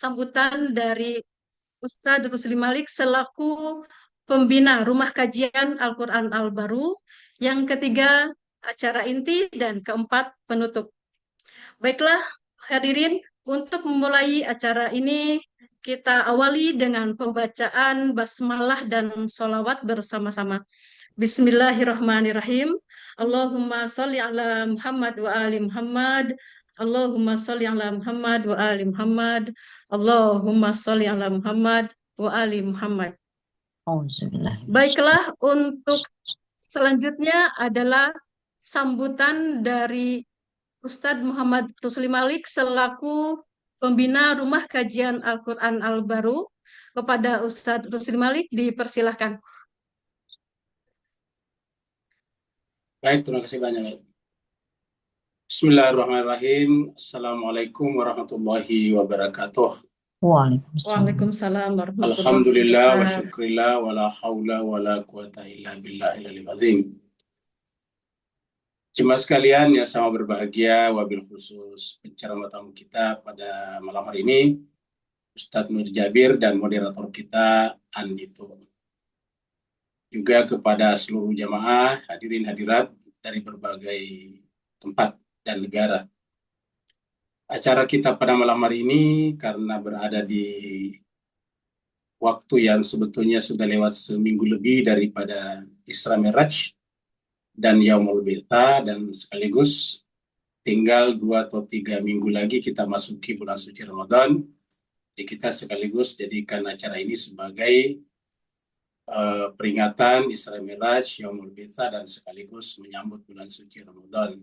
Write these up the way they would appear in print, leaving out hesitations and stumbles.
sambutan dari Ustadz Rusli Malik selaku pembina Rumah Kajian Al-Quran Al-Baru, yang ketiga acara inti, dan keempat penutup. Baiklah hadirin, untuk memulai acara ini kita awali dengan pembacaan basmalah dan sholawat bersama-sama. Bismillahirrahmanirrahim. Allahumma sholli ala Muhammad wa ali Muhammad. Allahumma sholli ala Muhammad wa ali Muhammad. Allahumma sholli ala Muhammad wa ali Muhammad. Auzubillah. Baiklah, untuk selanjutnya adalah sambutan dari Ustadz Muhammad Rusli Malik selaku pembina Rumah Kajian Al-Quran Al-Baru. Kepada Ustadz Rusli Malik dipersilahkan. Baik, terima kasih banyak. Bismillahirrahmanirrahim. Assalamualaikum warahmatullahi wabarakatuh. Waalaikumsalam. Waalaikumsalam warahmatullahi Alhamdulillah wa wabarakatuh. syukrillah wa la hawla wa la quwata illa billahil aliyil azim. Jemaah sekalian yang sama berbahagia, wabil khusus penceramah tamu kita pada malam hari ini, Ustadz Nur Jabir, dan moderator kita Andito. Juga kepada seluruh jamaah hadirin hadirat dari berbagai tempat dan negara. Acara kita pada malam hari ini karena berada di waktu yang sebetulnya sudah lewat seminggu lebih daripada Isra Mi'raj dan Yaumul Bita, dan sekaligus tinggal 2 atau 3 minggu lagi kita masuki bulan suci Ramadan. Jadi kita sekaligus jadikan acara ini sebagai peringatan Isra Mi'raj, Yaumul Bita, dan sekaligus menyambut bulan suci Ramadan.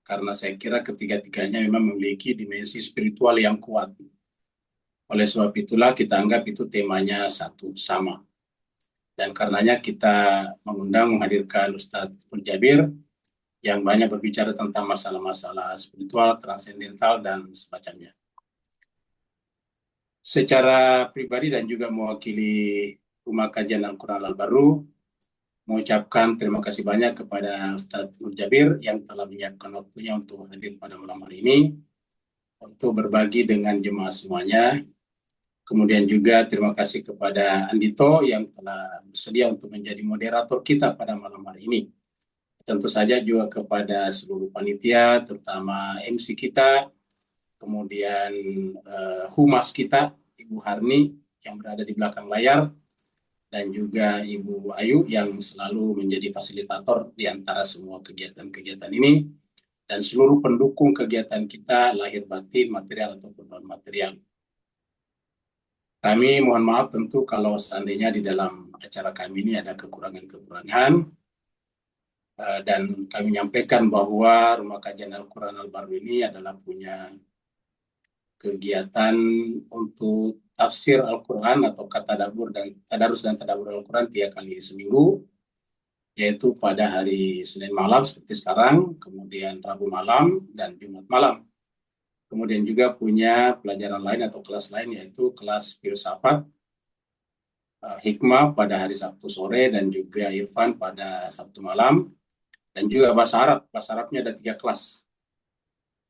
Karena saya kira ketiga-tiganya memang memiliki dimensi spiritual yang kuat. Oleh sebab itulah kita anggap itu temanya satu, sama. Dan karenanya kita menghadirkan Ustadz Nur Jabir yang banyak berbicara tentang masalah-masalah spiritual, transendental, dan semacamnya. Secara pribadi dan juga mewakili Rumah Kajian Al-Quran Al-Baru, mengucapkan terima kasih banyak kepada Ustadz Nur Jabir yang telah menyiapkan waktunya untuk hadir pada malam hari ini untuk berbagi dengan jemaah semuanya. Kemudian juga terima kasih kepada Andito yang telah bersedia untuk menjadi moderator kita pada malam hari ini. Tentu saja juga kepada seluruh panitia, terutama MC kita, kemudian humas kita, Ibu Harni yang berada di belakang layar, dan juga Ibu Ayu yang selalu menjadi fasilitator di antara semua kegiatan-kegiatan ini, dan seluruh pendukung kegiatan kita, lahir batin, material ataupun non material. Kami mohon maaf tentu kalau seandainya di dalam acara kami ini ada kekurangan-kekurangan, dan kami menyampaikan bahwa Rumah Kajian Al-Quran Al-Baru ini adalah punya kegiatan untuk tafsir Al-Quran atau tadabbur dan tadarus dan tadabbur Al-Quran 3 kali seminggu, yaitu pada hari Senin malam seperti sekarang, kemudian Rabu malam, dan Jumat malam. Kemudian juga punya pelajaran lain atau kelas lain, yaitu kelas filsafat, hikmah pada hari Sabtu sore, dan juga irfan pada Sabtu malam, dan juga bahasa Arab. Bahasa Arabnya ada 3 kelas.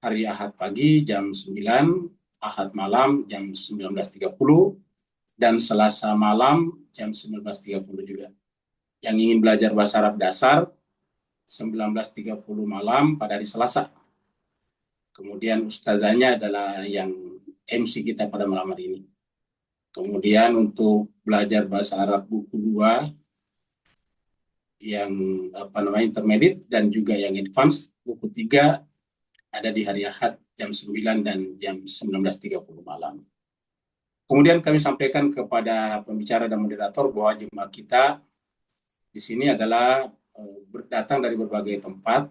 Hari Ahad pagi jam 9, Ahad malam jam 19.30, dan Selasa malam jam 19.30 juga. Yang ingin belajar bahasa Arab dasar, 19.30 malam pada hari Selasa. Kemudian ustazanya adalah yang MC kita pada malam hari ini. Kemudian untuk belajar bahasa Arab buku 2, yang intermediate dan juga yang advance, buku 3 ada di hari Ahad jam 9 dan jam 19.30 malam. Kemudian kami sampaikan kepada pembicara dan moderator bahwa jemaah kita di sini adalah berdatang dari berbagai tempat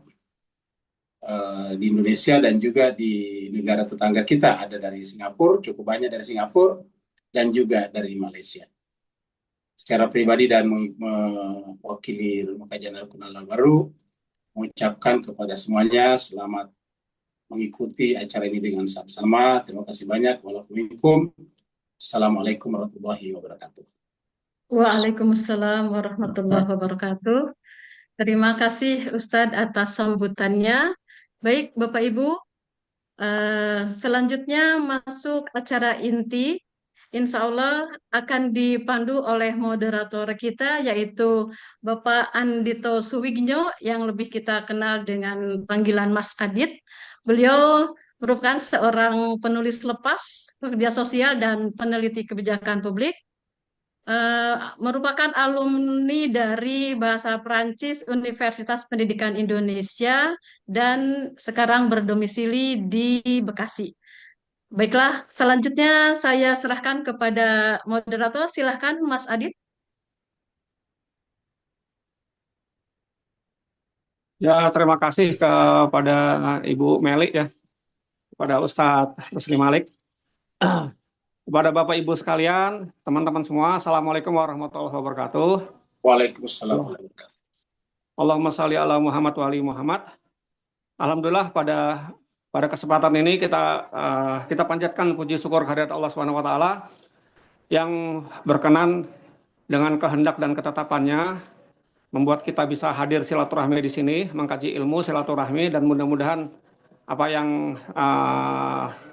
di Indonesia dan juga di negara tetangga kita. Ada dari Singapura, cukup banyak dari Singapura, dan juga dari Malaysia. Secara pribadi dan mewakili Rumah Kajian Al-Quran Al-Baru, mengucapkan kepada semuanya selamat mengikuti acara ini dengan sama-sama. Terima kasih banyak. Waalaikumsalam. Assalamualaikum warahmatullahi wabarakatuh. Waalaikumsalam warahmatullahi wabarakatuh. Terima kasih Ustadz atas sambutannya. Baik Bapak Ibu, Selanjutnya masuk acara inti. Insya Allah akan dipandu oleh moderator kita yaitu Bapak Andito Suwigno yang lebih kita kenal dengan panggilan Mas Adit. Beliau merupakan seorang penulis lepas, pekerja sosial dan peneliti kebijakan publik. Merupakan alumni dari Bahasa Perancis Universitas Pendidikan Indonesia dan sekarang berdomisili di Bekasi. Baiklah, selanjutnya saya serahkan kepada moderator. Silahkan Mas Adit. Ya, terima kasih kepada Ibu Meli ya, kepada Ustadz Rusli Malik, kepada Bapak Ibu sekalian, teman-teman semua. Assalamualaikum warahmatullahi wabarakatuh. Waalaikumsalam warahmatullahi wabarakatuh. Allahumma sholli ala Muhammad wa ali Muhammad. Alhamdulillah pada kesempatan ini kita panjatkan puji syukur kehadirat Allah Subhanahu wa taala yang berkenan dengan kehendak dan ketetapannya membuat kita bisa hadir silaturahmi di sini, mengkaji ilmu silaturahmi, dan mudah-mudahan apa yang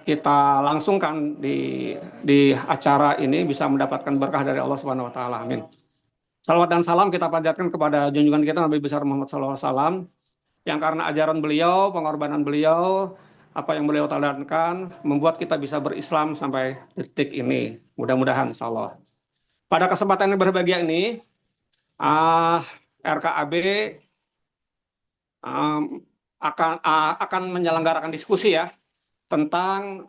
kita langsungkan di acara ini bisa mendapatkan berkah dari Allah Subhanahu wa taala. Amin. Salawat dan salam kita panjatkan kepada junjungan kita Nabi besar Muhammad SAW, yang karena ajaran beliau, pengorbanan beliau, apa yang beliau teladankan membuat kita bisa berislam sampai detik ini. Mudah-mudahan insyaallah. Pada kesempatan yang berbahagia ini, RKAB akan menyelenggarakan diskusi ya tentang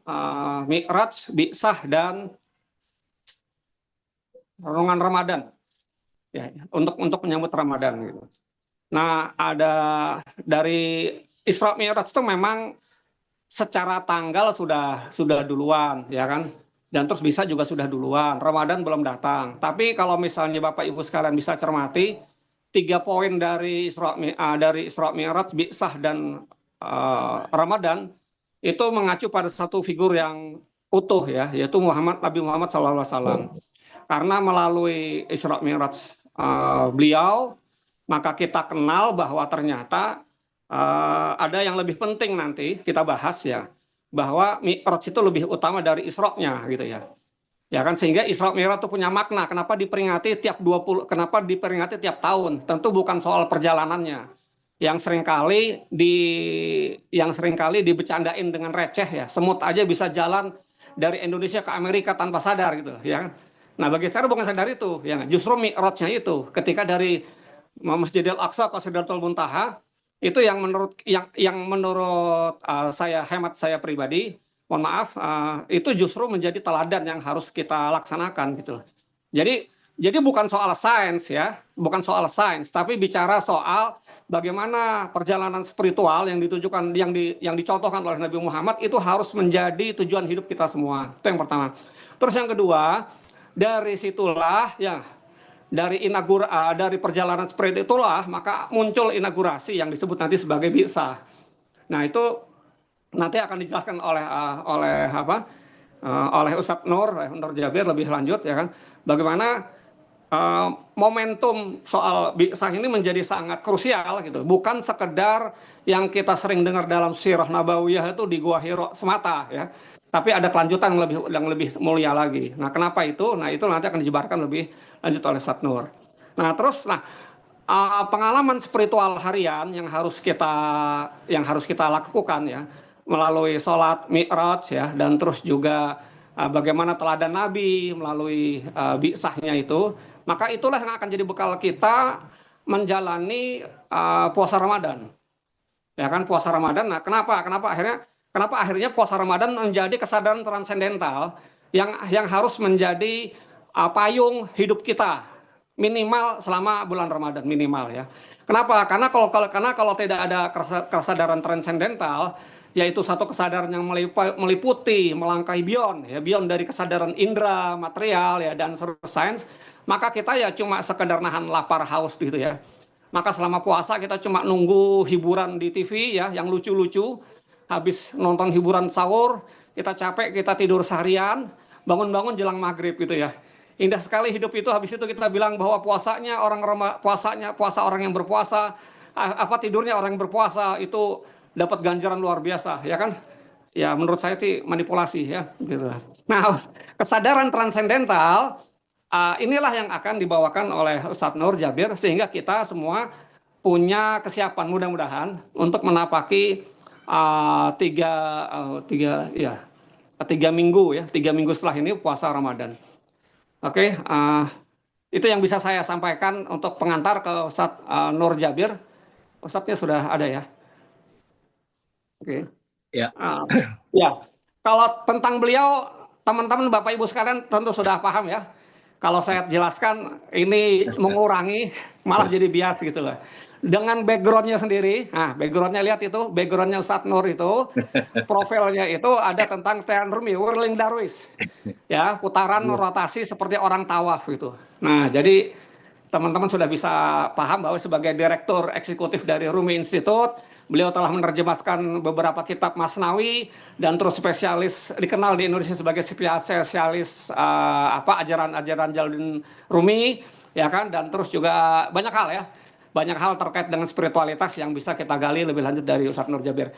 Mi'raj, Bi'sah, dan renungan Ramadan ya, untuk menyambut Ramadan gitu. Nah, ada dari Isra Mi'raj itu memang secara tanggal sudah duluan ya kan, dan terus bisa juga sudah duluan. Ramadan belum datang. Tapi kalau misalnya Bapak Ibu sekalian bisa cermati, 3 poin dari Isra Mi'raj, Bi'sah, dan Ramadan itu mengacu pada satu figur yang utuh ya, yaitu Nabi Muhammad SAW. Karena melalui Isra Mi'raj beliau, maka kita kenal bahwa ternyata ada yang lebih penting nanti kita bahas ya, bahwa Mi'raj itu lebih utama dari Isra-nya gitu ya. Ya kan, sehingga Isra Mi'raj itu punya makna. Kenapa diperingati tiap tahun? Tentu bukan soal perjalanannya. Yang seringkali dibecandain dengan receh ya. Semut aja bisa jalan dari Indonesia ke Amerika tanpa sadar gitu ya. Nah, bagi saya bukan sadar itu ya. Justru Mi'rajnya itu ketika dari Masjidil Aqsa ke Sidratul Muntaha, itu yang menurut hemat saya pribadi, mohon maaf, itu justru menjadi teladan yang harus kita laksanakan gitu. Jadi bukan soal sains ya, bukan soal sains, tapi bicara soal bagaimana perjalanan spiritual yang ditujukan, yang dicontohkan oleh Nabi Muhammad itu harus menjadi tujuan hidup kita semua. Itu yang pertama. Terus yang kedua, dari situlah ya, dari perjalanan seperti itulah maka muncul inaugurasi yang disebut nanti sebagai Bi'sah. Nah, itu nanti akan dijelaskan oleh Ustadz Nur Jabir lebih lanjut ya kan, bagaimana momentum soal Bi'sah ini menjadi sangat krusial gitu, bukan sekedar yang kita sering dengar dalam sirah nabawiyah itu di Gua Hiro semata ya, tapi ada kelanjutan yang lebih mulia lagi. Nah, kenapa itu? Nah, itu nanti akan dijabarkan lebih lanjut oleh Ustadz Nur. Nah, terus pengalaman spiritual harian yang harus kita lakukan ya, melalui sholat Mi'raj ya, dan terus juga bagaimana teladan Nabi melalui Bi'sahnya itu, maka itulah yang akan jadi bekal kita menjalani puasa Ramadan. Ya kan, puasa Ramadan. Nah, kenapa akhirnya puasa Ramadan menjadi kesadaran transendental yang harus menjadi payung hidup kita minimal selama bulan Ramadan, minimal ya. Kenapa? Karena kalau tidak ada kesadaran transendental, yaitu satu kesadaran yang meliputi, melangkahi beyond dari kesadaran indera, material ya, dan sains, maka kita ya cuma sekedar nahan lapar haus gitu ya. Maka selama puasa kita cuma nunggu hiburan di TV ya, yang lucu-lucu. Habis nonton hiburan sahur, kita capek, kita tidur seharian, bangun-bangun jelang maghrib gitu ya. Indah sekali hidup itu. Habis itu kita bilang bahwa puasa orang yang berpuasa, tidurnya orang yang berpuasa itu dapat ganjaran luar biasa ya kan. ya menurut saya itu manipulasi ya gitu. Nah, kesadaran transendental inilah yang akan dibawakan oleh Ustadz Nur Jabir sehingga kita semua punya kesiapan mudah-mudahan untuk menapaki tiga minggu ya, 3 minggu setelah ini puasa Ramadan. Oke, itu yang bisa saya sampaikan untuk pengantar ke Ustadz Nur Jabir. Ustadznya sudah ada ya. Oke. Ya. Ya, kalau tentang beliau, teman-teman Bapak Ibu sekalian tentu sudah paham ya. Kalau saya jelaskan ini mengurangi, malah jadi bias gitu loh. Dengan backgroundnya sendiri, nah backgroundnya lihat itu, backgroundnya Ustadz Nur itu, profilnya itu ada tentang Tian Rumi, Whirling Darwish, ya putaran rotasi seperti orang tawaf gitu. Nah jadi teman-teman sudah bisa paham bahwa sebagai direktur eksekutif dari Rumi Institute, beliau telah menerjemahkan beberapa kitab Masnawi dan terus spesialis dikenal di Indonesia sebagai spesialis ajaran-ajaran Jalaluddin Rumi, ya kan, dan terus juga banyak hal ya, banyak hal terkait dengan spiritualitas yang bisa kita gali lebih lanjut dari Ustadz Nur Jabir.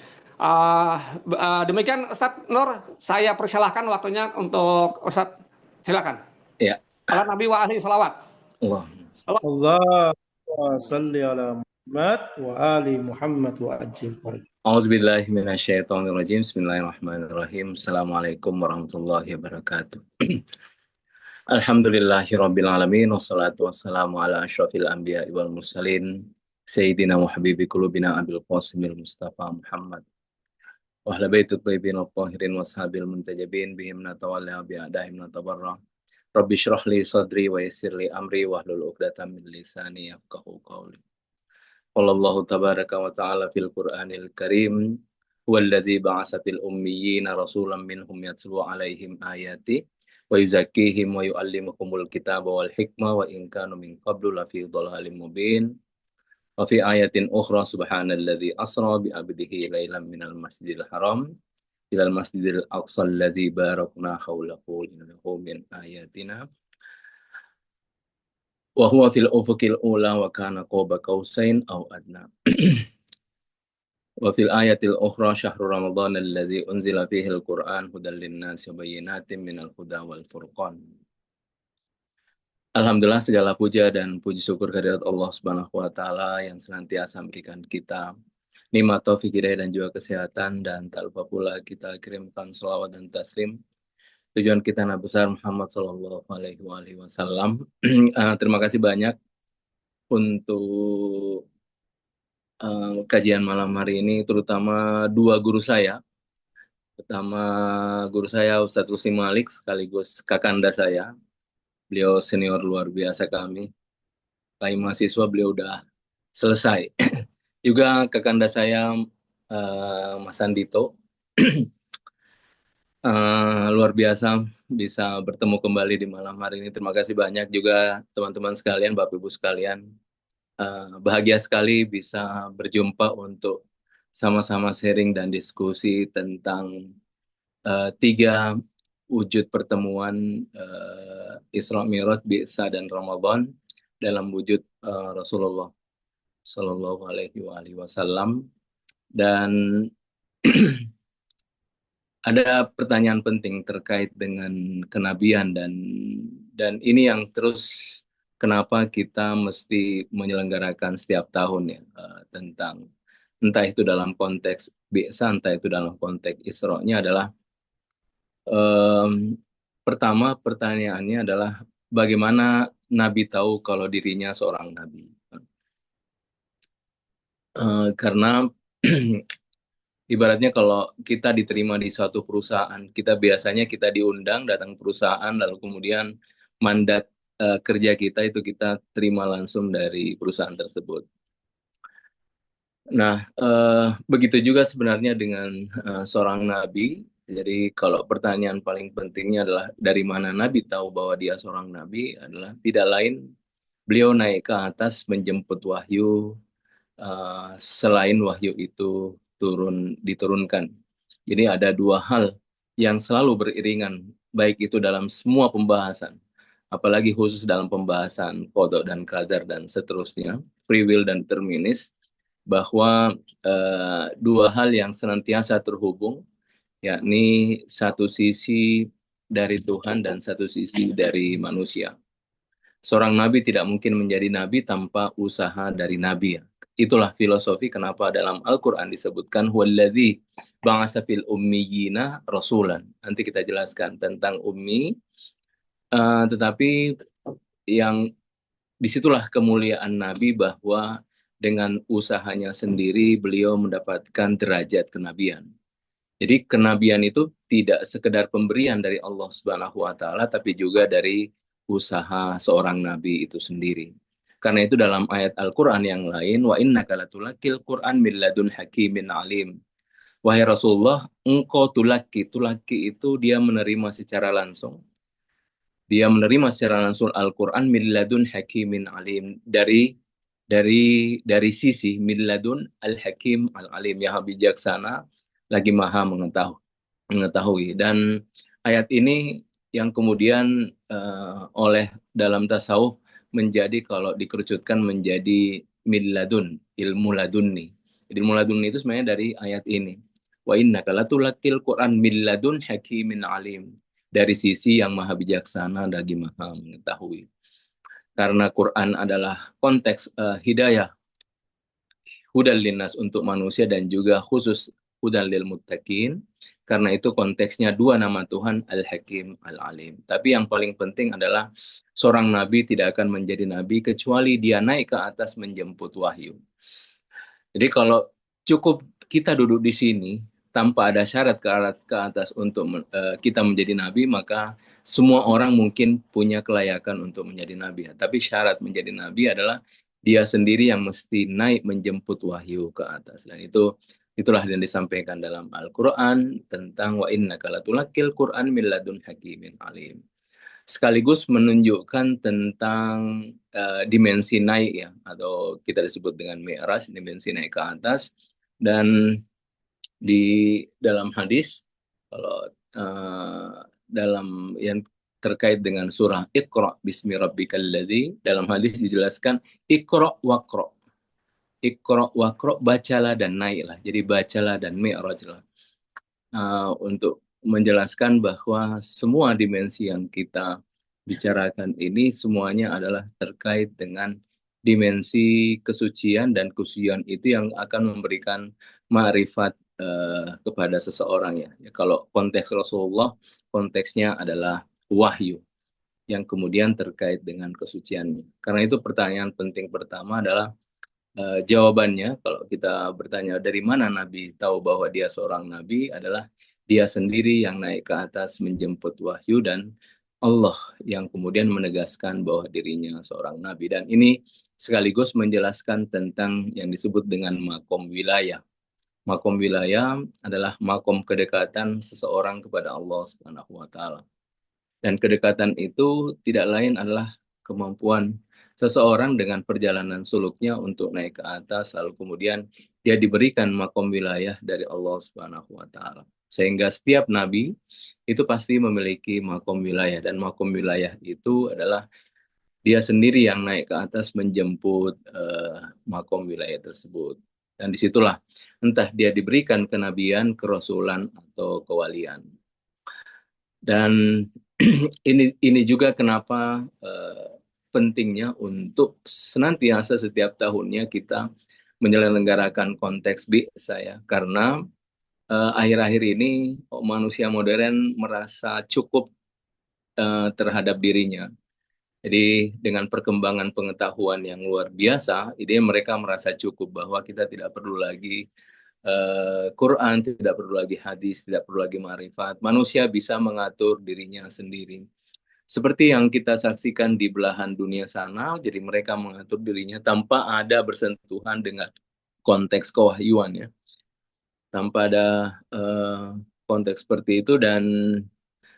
Demikian Ustadz Nur, saya persilahkan waktunya untuk Ustadz, silakan. Ya. Ala Nabi wa alihi salawat. Allahumma salli ala Muhammad wa ali Muhammad wa ajil faraj. Auzubillahi minasyaitonirrajim. Bismillahirrahmanirrahim. Assalamualaikum warahmatullahi wabarakatuh. Alhamdulillahirabbil alamin wassalatu wassalamu ala asyrafil anbiya'i wal mursalin sayyidina wa habibi qulubina Abil Qasimil Mustafa Muhammad wa ahli baitit thayyibin at-tahirin washabil muntajabin bihim natawalla bi adaihim natabarra. Rabbi shrah li sadri wa yassir li amri wahlul 'uqdatam min lisani yafqahu qawli. Wallahu tabaraka wa ta'ala fil Qur'anil Karim huwallazi ba'atsa fil ummiyina rasulan minhum yatlu 'alaihim ayati wa yuzakkihim wa yu'allimuhumul kitaba wal hikmah wa in kanu min qablu lafi dhalalin mubin. Wa fi ayatin ukhra subhanalladzi asra bi 'abdihi lailan minal masjidil haram ilal masjidil aqsa alladzi barakna haulahu innahu min ayatina wa huwa fil ufuqil ula wa kana qaba qausain aw adna. Wa fil ayatil ukhra syahrul ramadhan alladzi unzila fihi al-Qur'an hudal linnasi wa bayyinatin minal huda wal furqan. Alhamdulillah, segala puja dan puji syukur kehadirat Allah Subhanahu wa taala yang senantiasa memberikan kita nikmat taufik hidayah dan juga kesehatan, dan tak lupa pula kita kirimkan selawat dan taslim tujuan kita Nabi besar Muhammad sallallahu alaihi wasallam. Terima kasih banyak untuk kajian malam hari ini, terutama dua guru saya. Pertama, guru saya Ustadz Rusli Malik, sekaligus kakanda saya. Beliau senior luar biasa kami. Kami mahasiswa beliau udah selesai. Juga kakanda saya Mas Andito. Luar biasa bisa bertemu kembali di malam hari ini. Terima kasih banyak juga teman-teman sekalian, Bapak Ibu sekalian. Bahagia sekali bisa berjumpa untuk sama-sama sharing dan diskusi tentang 3 wujud pertemuan Isra Mi'raj, Bi'sa dan Ramadan dalam wujud Rasulullah Sallallahu Alaihi Wasallam. Dan ada pertanyaan penting terkait dengan kenabian, dan ini yang terus kenapa kita mesti menyelenggarakan setiap tahun ya, tentang entah itu dalam konteks Bi'sa, entah itu dalam konteks Isra-nya adalah pertama pertanyaannya adalah bagaimana Nabi tahu kalau dirinya seorang Nabi? Karena ibaratnya kalau kita diterima di suatu perusahaan, kita biasanya diundang datang perusahaan, lalu kemudian mandat kerja kita itu kita terima langsung dari perusahaan tersebut. Nah, begitu juga sebenarnya dengan seorang nabi. Jadi kalau pertanyaan paling pentingnya adalah dari mana Nabi tahu bahwa dia seorang nabi, adalah tidak lain beliau naik ke atas menjemput wahyu, selain wahyu itu diturunkan. Jadi ada 2 hal yang selalu beriringan, baik itu dalam semua pembahasan, apalagi khusus dalam pembahasan qada dan qadar dan seterusnya, free will dan determinis, bahwa 2 hal yang senantiasa terhubung, yakni satu sisi dari Tuhan dan satu sisi dari manusia. Seorang nabi tidak mungkin menjadi nabi tanpa usaha dari nabi, ya. Itulah filosofi kenapa dalam Al-Quran disebutkan huwallazi ba'atsa fil ummiyina rasulan. Nanti kita jelaskan tentang ummi, tetapi yang disitulah kemuliaan Nabi, bahwa dengan usahanya sendiri beliau mendapatkan derajat kenabian. Jadi kenabian itu tidak sekedar pemberian dari Allah Subhanahu wa taala, tapi juga dari usaha seorang nabi itu sendiri. Karena itu dalam ayat Al-Qur'an yang lain, wa innaka latulakil Qur'an min ladun hakimin alim. Wahai Rasulullah, engkau tulaki itu dia menerima secara langsung. Dia menerima secara langsung Al-Qur'an min ladun hakimin alim, dari sisi min ladun al-hakim al-alim, yang bijaksana lagi maha mengetahui. Dan ayat ini yang kemudian oleh dalam tasawuf menjadi, kalau dikerucutkan menjadi milladun, ilmu ladunni. Jadi ilmu ladunni itu sebenarnya dari ayat ini. Wa innaka latulakil Qur'an milladun hakimin alim, dari sisi yang maha bijaksana lagi maha mengetahui. Karena Quran adalah konteks hidayah, hudal linnas untuk manusia, dan juga khusus hudal lil muttaqin. Karena itu konteksnya dua nama Tuhan, Al-Hakim, Al-Alim. Tapi yang paling penting adalah seorang nabi tidak akan menjadi nabi kecuali dia naik ke atas menjemput wahyu. Jadi kalau cukup kita duduk di sini tanpa ada syarat ke atas untuk kita menjadi nabi, maka semua orang mungkin punya kelayakan untuk menjadi nabi. Tapi syarat menjadi nabi adalah dia sendiri yang mesti naik menjemput wahyu ke atas. Dan itulah yang disampaikan dalam Al-Quran tentang wa innaka latulakil Qur'an min ladun hakimin alim. Sekaligus menunjukkan tentang dimensi naik, ya, atau kita disebut dengan mi'raj, dimensi naik ke atas. Dan di dalam hadis, kalau dalam yang terkait dengan surah Iqra bismi rabbikal ladzi, dalam hadis dijelaskan Iqra waqra. Iqra waqra, bacalah dan naiklah. Jadi bacalah dan mi'rajlah. Untuk menjelaskan bahwa semua dimensi yang kita bicarakan ini semuanya adalah terkait dengan dimensi kesucian, dan kesucian itu yang akan memberikan ma'rifat kepada seseorang, ya. Kalau konteks Rasulullah, konteksnya adalah wahyu yang kemudian terkait dengan kesuciannya. Karena itu pertanyaan penting pertama adalah jawabannya, kalau kita bertanya dari mana Nabi tahu bahwa dia seorang Nabi, adalah dia sendiri yang naik ke atas menjemput wahyu, dan Allah yang kemudian menegaskan bahwa dirinya seorang Nabi. Dan ini sekaligus menjelaskan tentang yang disebut dengan makom wilayah. Makom wilayah adalah makom kedekatan seseorang kepada Allah Subhanahu wa taala. Dan kedekatan itu tidak lain adalah kemampuan seseorang dengan perjalanan suluknya untuk naik ke atas, lalu kemudian dia diberikan makom wilayah dari Allah Subhanahu wa taala. Sehingga setiap nabi itu pasti memiliki makom wilayah, dan makom wilayah itu adalah dia sendiri yang naik ke atas menjemput makom wilayah tersebut. Dan disitulah entah dia diberikan kenabian, kerasulan, atau kewalian. Dan ini juga kenapa pentingnya untuk senantiasa setiap tahunnya kita menyelenggarakan konteks saya, karena akhir-akhir ini manusia modern merasa cukup terhadap dirinya. Jadi dengan perkembangan pengetahuan yang luar biasa, ini mereka merasa cukup bahwa kita tidak perlu lagi Quran, tidak perlu lagi hadis, tidak perlu lagi ma'rifat. Manusia bisa mengatur dirinya sendiri. Seperti yang kita saksikan di belahan dunia sana, jadi mereka mengatur dirinya tanpa ada bersentuhan dengan konteks kewahyuan, ya. Tanpa ada konteks seperti itu, dan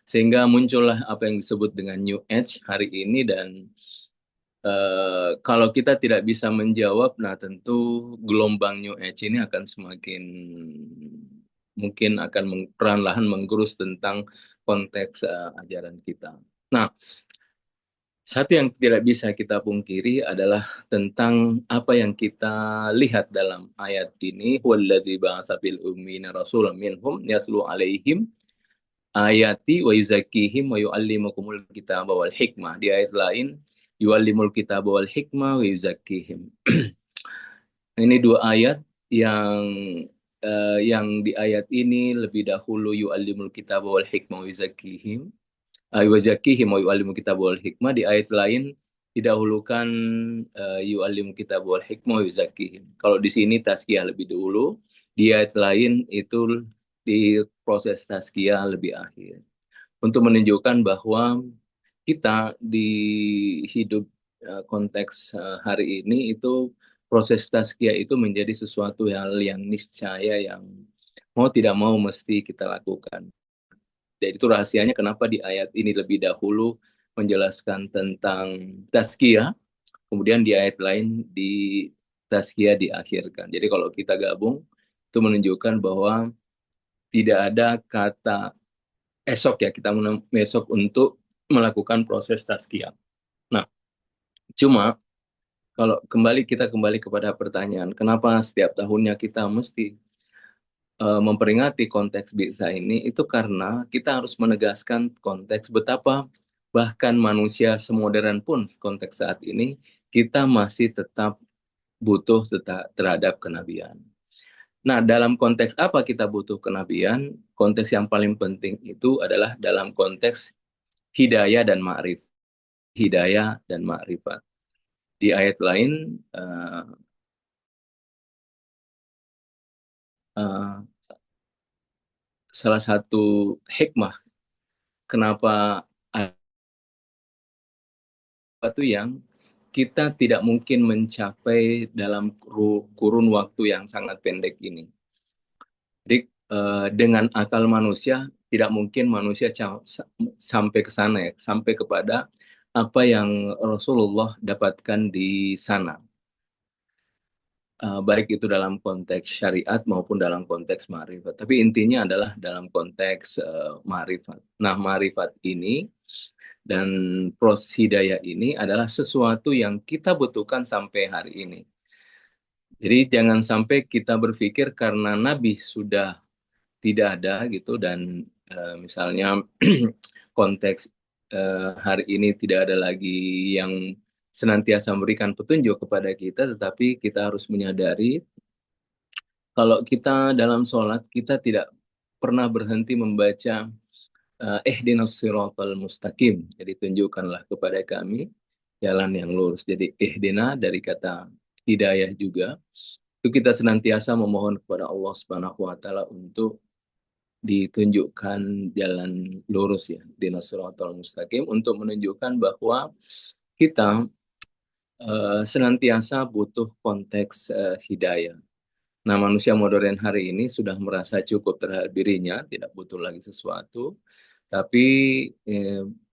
sehingga muncullah apa yang disebut dengan New Age hari ini. Dan kalau kita tidak bisa menjawab, nah tentu gelombang New Age ini akan semakin mungkin akan perlahan-lahan menggerus tentang konteks ajaran kita. Nah, Satu yang tidak bisa kita pungkiri adalah tentang apa yang kita lihat dalam ayat ini, wallazi ba'atsa fil ummiyina rasulan minhum yatlu alaihim ayati wa yuzakkihim wa yu'allimukumul kitaba wal hikmah. Di ayat lain, yu'allimul kitaba wal hikmah wa yuzakkihim. Ini dua ayat yang di ayat ini lebih dahulu yu'allimul kitaba wal hikmah wa yuzakkihim. Yu'azzakihim wa yu'allimu kitab wal hikmah. Di ayat lain didahulukan yu'allimu kitab wal hikmah wa yu'azzakihim. Kalau di sini tazkiyah lebih dulu, di ayat lain itu di proses tazkiyah lebih akhir. Untuk menunjukkan bahwa kita di hidup konteks hari ini itu proses tazkiyah itu menjadi sesuatu hal yang niscaya, yang mau tidak mau mesti kita lakukan. Dan itu rahasianya kenapa di ayat ini lebih dahulu menjelaskan tentang tazkiyah, kemudian di ayat lain di tazkiyah diakhirkan. Jadi kalau kita gabung, itu menunjukkan bahwa tidak ada kata esok ya, kita esok untuk melakukan proses tazkiyah. Nah, cuma kalau kita kembali kepada pertanyaan, kenapa setiap tahunnya kita mesti memperingati konteks Bi'tsah ini, itu karena kita harus menegaskan konteks betapa bahkan manusia semodern pun konteks saat ini, kita masih tetap butuh terhadap kenabian. Nah, dalam konteks apa kita butuh kenabian? Konteks yang paling penting itu adalah dalam konteks hidayah dan ma'rifat. Hidayah dan ma'rifat. Di ayat lain, salah satu hikmah kenapa itu yang kita tidak mungkin mencapai dalam kurun waktu yang sangat pendek ini. Jadi dengan akal manusia tidak mungkin manusia sampai ke sana ya, sampai kepada apa yang Rasulullah dapatkan di sana. Baik itu dalam konteks syariat maupun dalam konteks ma'rifat. Tapi intinya adalah dalam konteks ma'rifat. Nah, ma'rifat ini dan proses hidayah ini adalah sesuatu yang kita butuhkan sampai hari ini. Jadi jangan sampai kita berpikir karena Nabi sudah tidak ada gitu, dan misalnya konteks hari ini tidak ada lagi yang senantiasa memberikan petunjuk kepada kita, tetapi kita harus menyadari kalau kita dalam sholat, kita tidak pernah berhenti membaca ihdinas siratal mustaqim. Jadi tunjukkanlah kepada kami jalan yang lurus. Jadi ihdina dari kata hidayah juga. Itu kita senantiasa memohon kepada Allah Subhanahu wa taala untuk ditunjukkan jalan lurus ya, ihdinas siratal mustaqim, untuk menunjukkan bahwa kita senantiasa butuh konteks hidayah. Nah, manusia modern hari ini sudah merasa cukup terhadap dirinya, tidak butuh lagi sesuatu. Tapi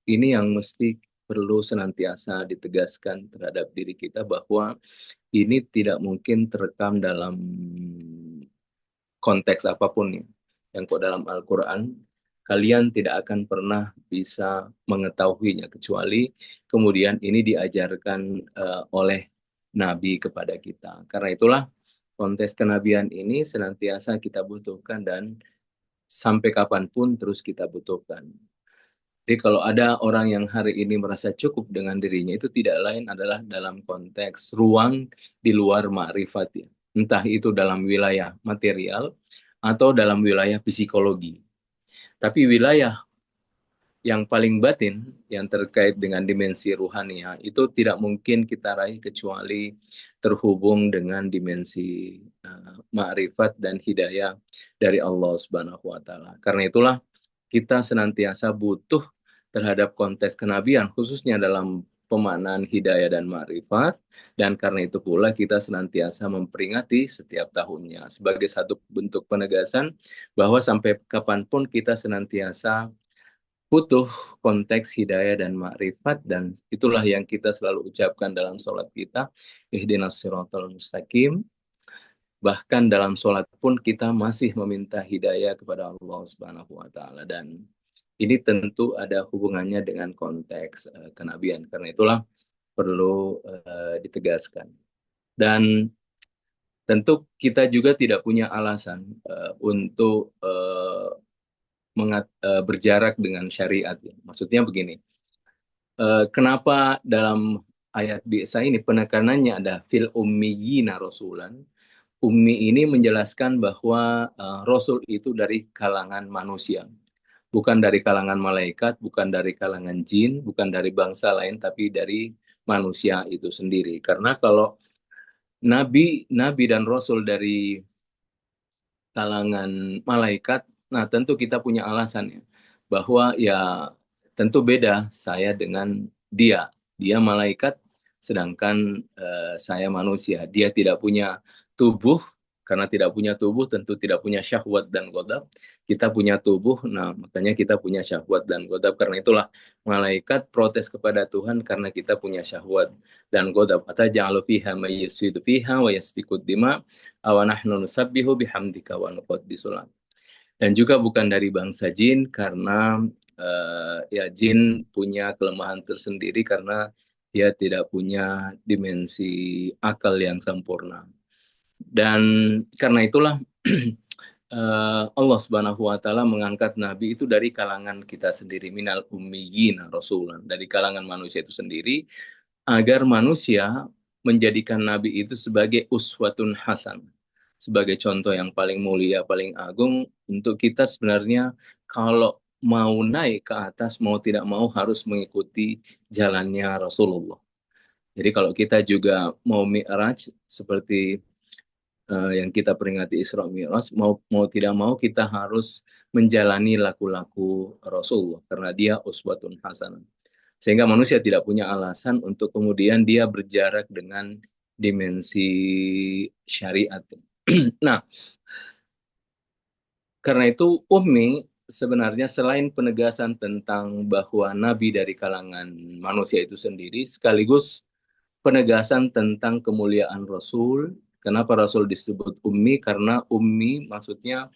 ini yang mesti perlu senantiasa ditegaskan terhadap diri kita, bahwa ini tidak mungkin terekam dalam konteks apapun ya. Yang kok dalam Al-Quran, kalian tidak akan pernah bisa mengetahuinya, kecuali kemudian ini diajarkan oleh Nabi kepada kita. Karena itulah konteks kenabian ini senantiasa kita butuhkan dan sampai kapanpun terus kita butuhkan. Jadi kalau ada orang yang hari ini merasa cukup dengan dirinya, itu tidak lain adalah dalam konteks ruang di luar ma'rifat ya. Entah itu dalam wilayah material atau dalam wilayah psikologi. Tapi wilayah yang paling batin, yang terkait dengan dimensi ruhania, itu tidak mungkin kita raih kecuali terhubung dengan dimensi ma'rifat dan hidayah dari Allah Subhanahu wa taala. Karena itulah kita senantiasa butuh terhadap konteks kenabian, khususnya dalam pemaknaan hidayah dan ma'rifat, dan karena itu pula kita senantiasa memperingati setiap tahunnya sebagai satu bentuk penegasan bahwa sampai kapanpun kita senantiasa butuh konteks hidayah dan ma'rifat, dan itulah yang kita selalu ucapkan dalam sholat kita, ihdinas siratal mustaqim. Bahkan dalam sholat pun kita masih meminta hidayah kepada Allah Subhanahu wa taala. Dan ini tentu ada hubungannya dengan konteks kenabian. Karena itulah perlu ditegaskan. Dan tentu kita juga tidak punya alasan untuk berjarak dengan syariat. Maksudnya begini, kenapa dalam ayat biasa ini penekanannya ada fil ummiyina rasulan. Ummi ini menjelaskan bahwa Rasul itu dari kalangan manusia. Bukan dari kalangan malaikat, bukan dari kalangan jin, bukan dari bangsa lain, tapi dari manusia itu sendiri. Karena kalau Nabi dan Rasul dari kalangan malaikat, nah tentu kita punya alasan ya. Bahwa ya tentu beda saya dengan dia. Dia malaikat, sedangkan saya manusia. Dia tidak punya tubuh, karena tidak punya tubuh tentu tidak punya syahwat dan ghadab. Kita punya tubuh, nah makanya kita punya syahwat dan ghadab. Karena itulah malaikat protes kepada Tuhan karena kita punya syahwat dan ghadab. Ataj'alu fiha may yufsidu fiha wa yasfikud dima aw nahnu nusabbihu bihamdika wa nuqaddisu lak. Dan juga bukan dari bangsa jin karena ya jin punya kelemahan tersendiri karena dia tidak punya dimensi akal yang sempurna. Dan karena itulah Allah Subhanahu wa taala mengangkat nabi itu dari kalangan kita sendiri, minal ummiyina rasulan, dari kalangan manusia itu sendiri, agar manusia menjadikan nabi itu sebagai uswatun hasan, sebagai contoh yang paling mulia, paling agung untuk kita. Sebenarnya kalau mau naik ke atas, mau tidak mau harus mengikuti jalannya Rasulullah. Jadi kalau kita juga mau mi'raj seperti yang kita peringati Isra Mi'raj, mau tidak mau kita harus menjalani laku-laku Rasulullah karena dia uswatun hasanah. Sehingga manusia tidak punya alasan untuk kemudian dia berjarak dengan dimensi syariat. Nah, karena itu ummi sebenarnya selain penegasan tentang bahwa nabi dari kalangan manusia itu sendiri, sekaligus penegasan tentang kemuliaan Rasul. Kenapa Rasul disebut ummi? Karena ummi maksudnya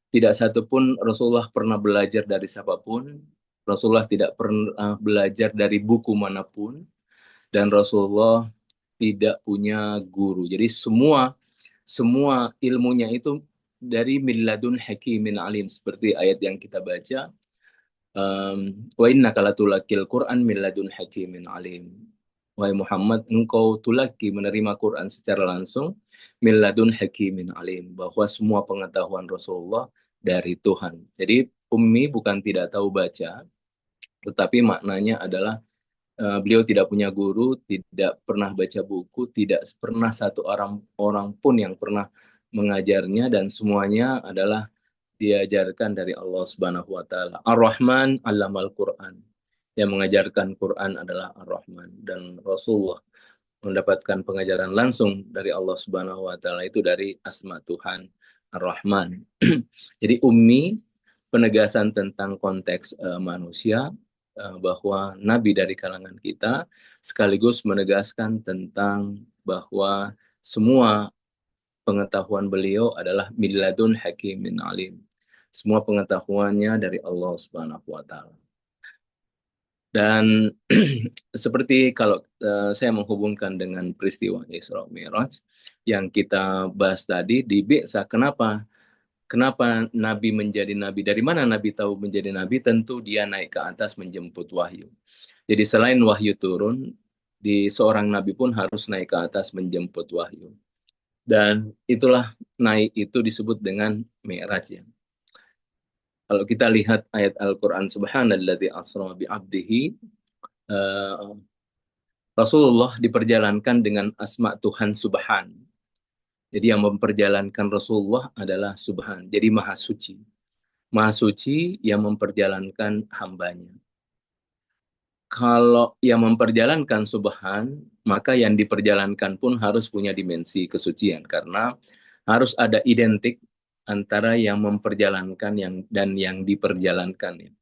tidak satupun Rasulullah pernah belajar dari siapapun. Rasulullah tidak pernah belajar dari buku manapun. Dan Rasulullah tidak punya guru. Jadi semua ilmunya itu dari milladun hakimin alim. Seperti ayat yang kita baca. Wa innaka latulaqil Qur'an milladun hakimin alim. Wahai Muhammad, engkau tulaki menerima Quran secara langsung milladun hakimin alim, bahwa semua pengetahuan Rasulullah dari Tuhan. Jadi ummi bukan tidak tahu baca, tetapi maknanya adalah beliau tidak punya guru, tidak pernah baca buku, tidak pernah satu orang pun yang pernah mengajarnya, dan semuanya adalah diajarkan dari Allah Subhanahu wa taala. Ar-Rahman 'allamal Qur'an. Yang mengajarkan Quran adalah Ar-Rahman, dan Rasulullah mendapatkan pengajaran langsung dari Allah Subhanahu wa taala itu dari asma Tuhan Ar-Rahman. Jadi ummi penegasan tentang konteks manusia, bahwa nabi dari kalangan kita, sekaligus menegaskan tentang bahwa semua pengetahuan beliau adalah milladun hakimin alim. Semua pengetahuannya dari Allah Subhanahu wa taala. Dan seperti kalau saya menghubungkan dengan peristiwa Isra Mi'raj yang kita bahas tadi di Bi'sa, kenapa Nabi menjadi Nabi? Dari mana Nabi tahu menjadi Nabi? Tentu dia naik ke atas menjemput wahyu. Jadi selain wahyu turun, di seorang Nabi pun harus naik ke atas menjemput wahyu. Dan itulah naik itu disebut dengan Mi'raj ya. Kalau kita lihat ayat Al-Quran, Subhanalladzi asra bi'abdihi, Rasulullah diperjalankan dengan asma Tuhan Subhan. Jadi yang memperjalankan Rasulullah adalah Subhan. Jadi Maha Suci. Maha Suci yang memperjalankan hambanya. Kalau yang memperjalankan Subhan, maka yang diperjalankan pun harus punya dimensi kesucian. Karena harus ada identik antara yang memperjalankan dan yang diperjalankan.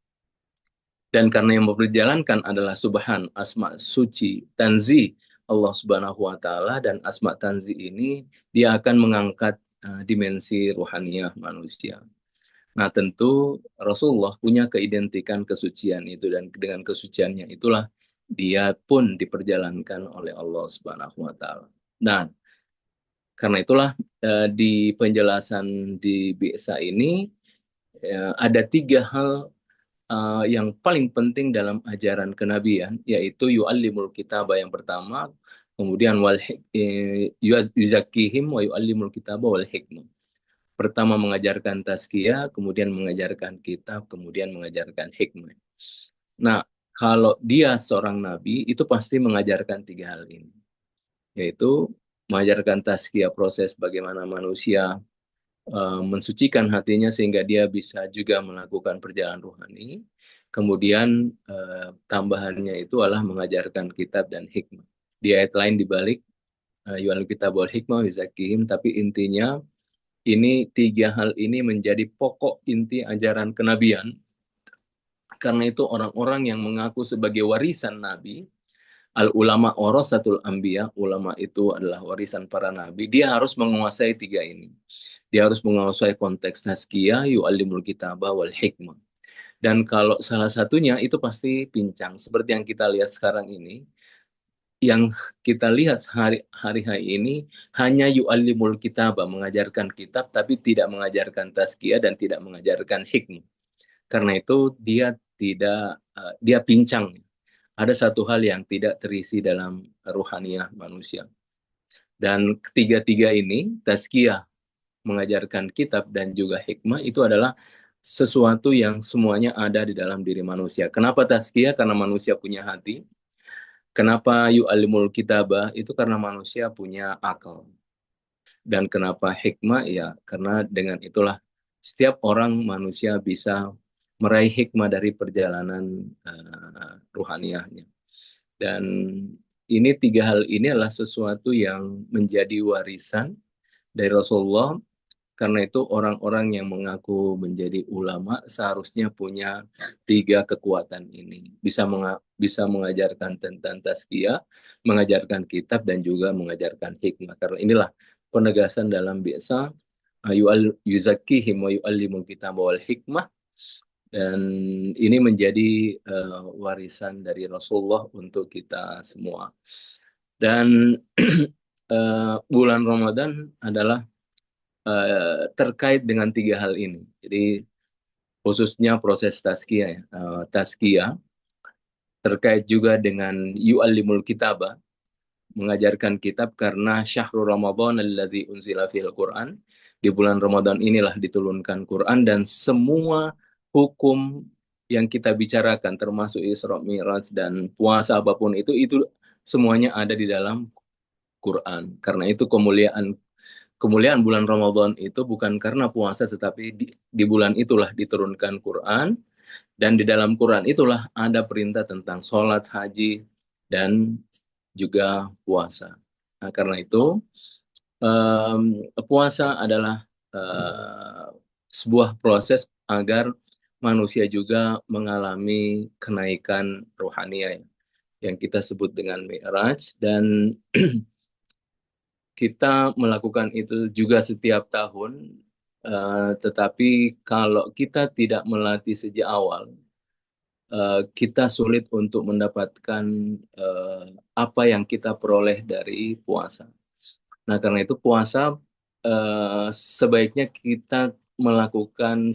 Dan karena yang memperjalankan adalah Subhan, asma suci, tanzi Allah Subhanahu wa taala, dan asma tanzi ini dia akan mengangkat dimensi ruhaniyah manusia. Nah, tentu Rasulullah punya keidentikan kesucian itu, dan dengan kesuciannya itulah dia pun diperjalankan oleh Allah Subhanahu wa taala. Nah, karena itulah di penjelasan di Bi'sa ini ada 3 hal yang paling penting dalam ajaran kenabian, yaitu yu'allimul kitaba yang pertama, kemudian yuzakkihim wa yu'allimul kitaba wal hikmah. Pertama mengajarkan tazkiyah, kemudian mengajarkan kitab, kemudian mengajarkan hikmah. Nah, kalau dia seorang nabi, itu pasti mengajarkan 3 hal ini, yaitu mengajarkan tazkiyah, proses bagaimana manusia mensucikan hatinya sehingga dia bisa juga melakukan perjalanan rohani. Kemudian tambahannya itu adalah mengajarkan kitab dan hikmah. Di ayat lain dibalik yu'allimul kitab wal hikmah yuzakihim, tapi intinya ini 3 hal ini menjadi pokok inti ajaran kenabian. Karena itu orang-orang yang mengaku sebagai warisan nabi, al ulama warasatul anbiya, ulama itu adalah warisan para nabi, dia harus menguasai 3 ini. Dia harus menguasai konteks tazkiyah, yu'allimul kitaba wal hikmah. Dan kalau salah satunya itu pasti pincang. Seperti yang kita lihat sekarang ini, yang kita lihat hari ini hanya yu'allimul kitaba, mengajarkan kitab, tapi tidak mengajarkan tazkiyah dan tidak mengajarkan hikmah. Karena itu dia pincang. Ada satu hal yang tidak terisi dalam ruhaniyah manusia. Dan ketiga-tiga ini, tazkiyah, mengajarkan kitab, dan juga hikmah, itu adalah sesuatu yang semuanya ada di dalam diri manusia. Kenapa tazkiyah? Karena manusia punya hati. Kenapa yu'allimul kitabah? Itu karena manusia punya akal. Dan kenapa hikmah? Ya, karena dengan itulah setiap orang manusia bisa meraih hikmah dari perjalanan ruhaniyahnya. Dan ini 3 hal ini adalah sesuatu yang menjadi warisan dari Rasulullah. Karena itu orang-orang yang mengaku menjadi ulama seharusnya punya 3 kekuatan ini. Bisa mengajarkan tentang tazkiyah, mengajarkan kitab, dan juga mengajarkan hikmah. Karena inilah penegasan dalam Bi'sa, yuzakkihim wa yu'allimul kitaba wal hikmah. Dan ini menjadi warisan dari Rasulullah untuk kita semua. Dan bulan Ramadan adalah terkait dengan 3 hal ini. Jadi khususnya proses tazkiyah, tazkiyah terkait juga dengan yu'allimul kitaba, mengajarkan kitab, karena syahrul Ramadan alladzi unzila fihil Quran, di bulan Ramadan inilah diturunkan Quran, dan semua hukum yang kita bicarakan termasuk Isra Mi'raj dan puasa apapun itu semuanya ada di dalam Quran. Karena itu kemuliaan bulan Ramadan itu bukan karena puasa, tetapi di bulan itulah diturunkan Quran, dan di dalam Quran itulah ada perintah tentang sholat, haji, dan juga puasa. Nah, karena itu puasa adalah sebuah proses agar manusia juga mengalami kenaikan rohaniah yang kita sebut dengan Mi'raj, dan kita melakukan itu juga setiap tahun, tetapi kalau kita tidak melatih sejak awal, kita sulit untuk mendapatkan apa yang kita peroleh dari puasa. Nah, karena itu puasa sebaiknya kita melakukan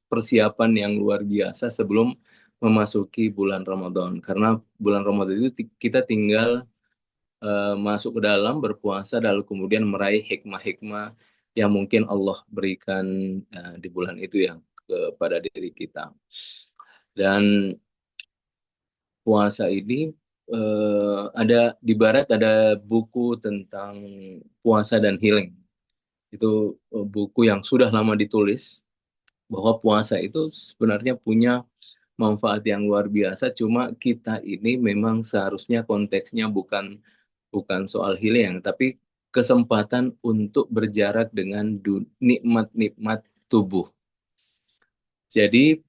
persiapan yang luar biasa sebelum memasuki bulan Ramadan. Karena bulan Ramadan itu kita tinggal masuk ke dalam, berpuasa, lalu kemudian meraih hikmah-hikmah yang mungkin Allah berikan di bulan itu ya kepada diri kita. Dan puasa ini ada di barat ada buku tentang puasa dan healing. Itu buku yang sudah lama ditulis, bahwa puasa itu sebenarnya punya manfaat yang luar biasa, cuma kita ini memang seharusnya konteksnya bukan soal healing, tapi kesempatan untuk berjarak dengan nikmat-nikmat tubuh. Jadi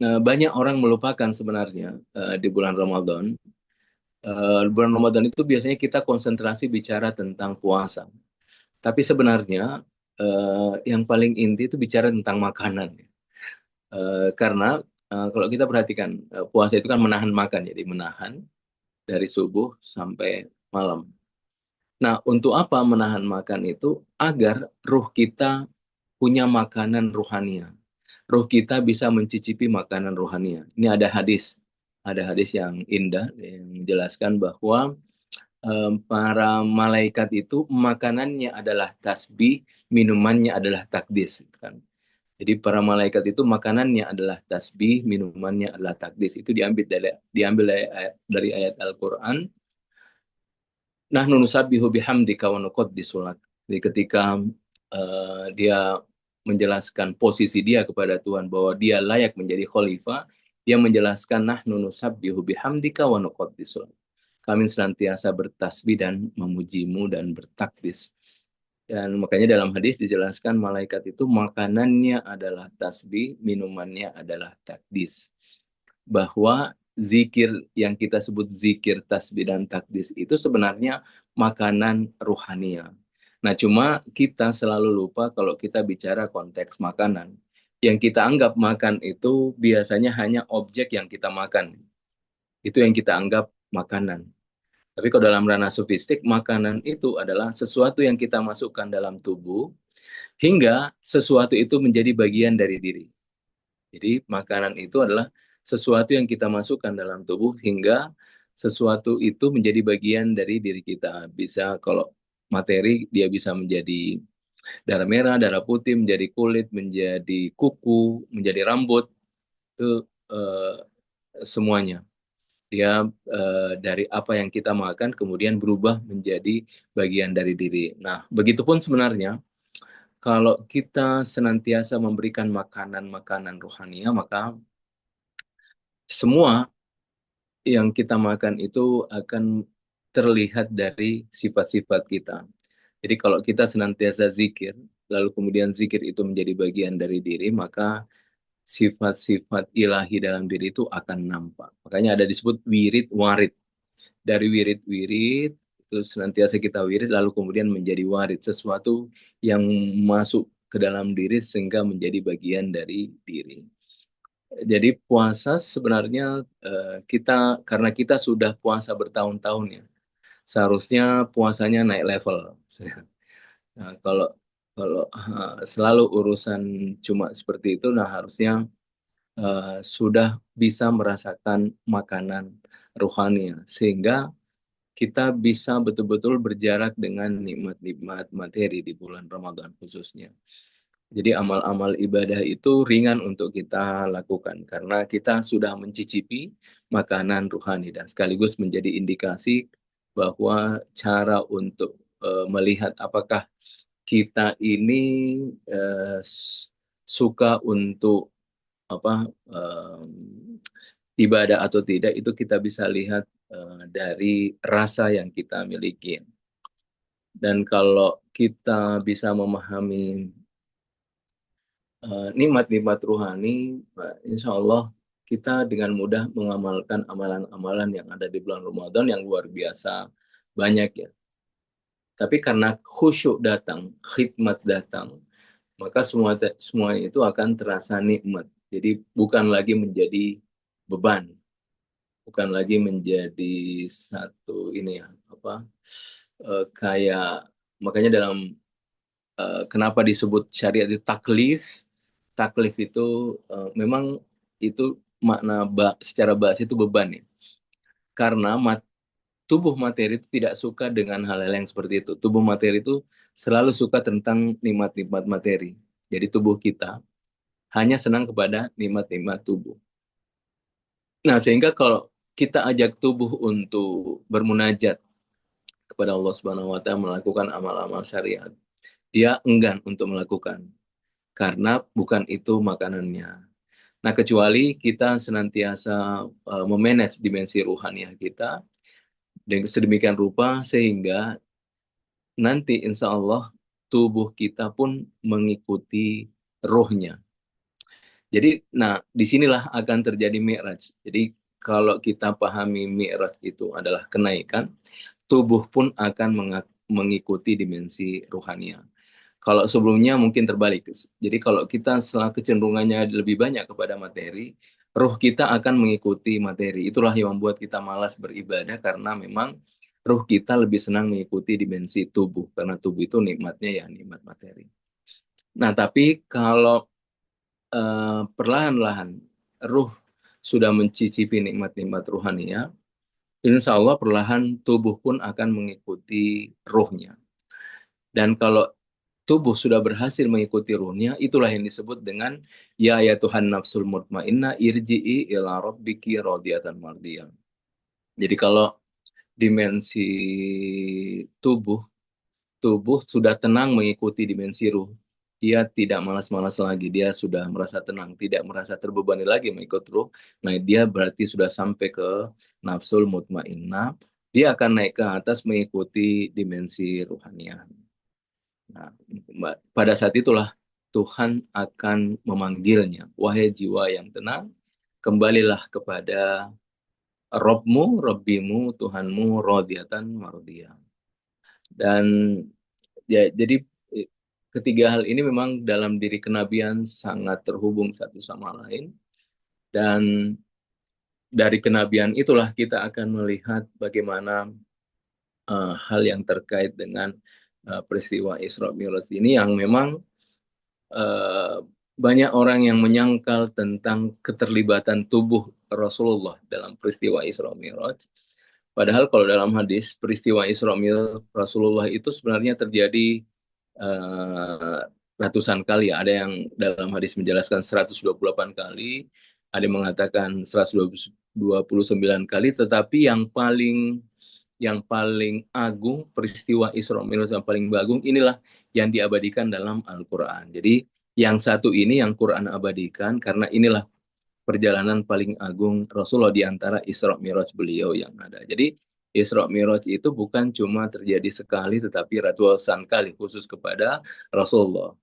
banyak orang melupakan sebenarnya di bulan Ramadan. Bulan Ramadan itu biasanya kita konsentrasi bicara tentang puasa. Tapi sebenarnya yang paling inti itu bicara tentang makanan. Karena kalau kita perhatikan puasa itu kan menahan makan, jadi menahan dari subuh sampai malam. Nah, untuk apa menahan makan itu? Agar ruh kita punya makanan rohania. Ruh kita bisa mencicipi makanan rohania. Ini ada hadis yang indah yang menjelaskan bahwa para malaikat itu makanannya adalah tasbih, minumannya adalah takdis, kan. Jadi para malaikat itu makanannya adalah tasbih, minumannya adalah takdis. Itu diambil dari ayat Al-Qur'an. Nahnu nusabbihu bihamdika wa nuqaddisu lak. Jadi ketika dia menjelaskan posisi dia kepada Tuhan bahwa dia layak menjadi khalifah, dia menjelaskan nahnu nusabbihu bihamdika wa nuqaddisu lak. Kami senantiasa bertasbih dan memujimu dan bertakdis. Dan makanya dalam hadis dijelaskan malaikat itu makanannya adalah tasbih, minumannya adalah takdis. Bahwa zikir yang kita sebut zikir, tasbih, dan takdis itu sebenarnya makanan ruhania. Nah, cuma kita selalu lupa kalau kita bicara konteks makanan. Yang kita anggap makan itu biasanya hanya objek yang kita makan. Itu yang kita anggap makanan. Tapi kalau dalam ranah sofistik, makanan itu adalah sesuatu yang kita masukkan dalam tubuh hingga sesuatu itu menjadi bagian dari diri. Jadi makanan itu adalah sesuatu yang kita masukkan dalam tubuh hingga sesuatu itu menjadi bagian dari diri kita. Bisa kalau materi dia bisa menjadi darah merah, darah putih, menjadi kulit, menjadi kuku, menjadi rambut, itu semuanya. Dia dari apa yang kita makan kemudian berubah menjadi bagian dari diri. Nah, begitupun sebenarnya kalau kita senantiasa memberikan makanan-makanan rohania, maka semua yang kita makan itu akan terlihat dari sifat-sifat kita. Jadi kalau kita senantiasa zikir, lalu kemudian zikir itu menjadi bagian dari diri, maka sifat-sifat ilahi dalam diri itu akan nampak. Makanya ada disebut wirid warid. Dari wirid-wirid itu senantiasa kita wirid lalu kemudian menjadi warid, sesuatu yang masuk ke dalam diri sehingga menjadi bagian dari diri. Jadi puasa sebenarnya karena kita sudah puasa bertahun-tahun ya, seharusnya puasanya naik level. Nah, kalau selalu urusan cuma seperti itu, nah harusnya sudah bisa merasakan makanan rohani sehingga kita bisa betul-betul berjarak dengan nikmat-nikmat materi di bulan Ramadan khususnya. Jadi amal-amal ibadah itu ringan untuk kita lakukan karena kita sudah mencicipi makanan rohani dan sekaligus menjadi indikasi bahwa cara untuk melihat apakah kita ini suka untuk ibadah atau tidak itu kita bisa lihat dari rasa yang kita miliki. Dan kalau kita bisa memahami nikmat-nikmat ruhani, insya Allah kita dengan mudah mengamalkan amalan-amalan yang ada di bulan Ramadan yang luar biasa banyak ya. Tapi karena khusyuk datang, khidmat datang, maka semua itu akan terasa nikmat. Jadi bukan lagi menjadi beban, bukan lagi menjadi satu ini ya kayak makanya dalam kenapa disebut syariat itu taklif itu memang itu makna secara bahasa itu beban ya, karena tubuh materi itu tidak suka dengan hal-hal yang seperti itu. Tubuh materi itu selalu suka tentang nikmat-nikmat materi. Jadi tubuh kita hanya senang kepada nikmat-nikmat tubuh. Nah, sehingga kalau kita ajak tubuh untuk bermunajat kepada Allah Subhanahu wa taala, melakukan amal-amal syariat, dia enggan untuk melakukan karena bukan itu makanannya. Nah, kecuali kita senantiasa memanage dimensi ruhaniah kita dengan sedemikian rupa sehingga nanti insya Allah tubuh kita pun mengikuti rohnya. Jadi, disinilah akan terjadi mi'raj. Jadi, kalau kita pahami mi'raj itu adalah kenaikan, tubuh pun akan mengikuti dimensi ruhania. Kalau sebelumnya mungkin terbalik. Jadi kalau kita setelah kecenderungannya lebih banyak kepada materi, ruh kita akan mengikuti materi. Itulah yang membuat kita malas beribadah karena memang ruh kita lebih senang mengikuti dimensi tubuh karena tubuh itu nikmatnya ya nikmat materi. Nah, tapi kalau perlahan-lahan ruh sudah mencicipi nikmat-nikmat ruhania, insya Allah perlahan tubuh pun akan mengikuti ruhnya. Dan kalau tubuh sudah berhasil mengikuti ruhnya, itulah yang disebut dengan ya Tuhan nafsul mutmainnah irji'i ila rabbiki radiyatan mardiyah. Jadi kalau dimensi tubuh sudah tenang mengikuti dimensi ruh, dia tidak malas-malas lagi, dia sudah merasa tenang, tidak merasa terbebani lagi mengikut ruh. Nah, dia berarti sudah sampai ke nafsul mutmainnah, dia akan naik ke atas mengikuti dimensi ruhaniah. Nah, pada saat itulah Tuhan akan memanggilnya, wahai jiwa yang tenang, kembalilah kepada Robmu, Robbimu, Tuhanmu, radiyatan mardiyah. Dan ya, jadi ketiga hal ini memang dalam diri kenabian sangat terhubung satu sama lain. Dan dari kenabian itulah kita akan melihat bagaimana hal yang terkait dengan peristiwa Isra Mi'raj ini yang memang banyak orang yang menyangkal tentang keterlibatan tubuh Rasulullah dalam peristiwa Isra Mi'raj. Padahal kalau dalam hadis peristiwa Isra Mi'raj Rasulullah itu sebenarnya terjadi ratusan kali. Ada yang dalam hadis menjelaskan 128 kali, ada yang mengatakan 129 kali, tetapi yang paling agung, peristiwa Isra Mi'raj yang paling agung, inilah yang diabadikan dalam Al-Quran. Jadi yang satu ini yang Quran abadikan, karena inilah perjalanan paling agung Rasulullah di antara Isra Mi'raj beliau yang ada. Jadi Isra Mi'raj itu bukan cuma terjadi sekali, tetapi ratusan kali khusus kepada Rasulullah.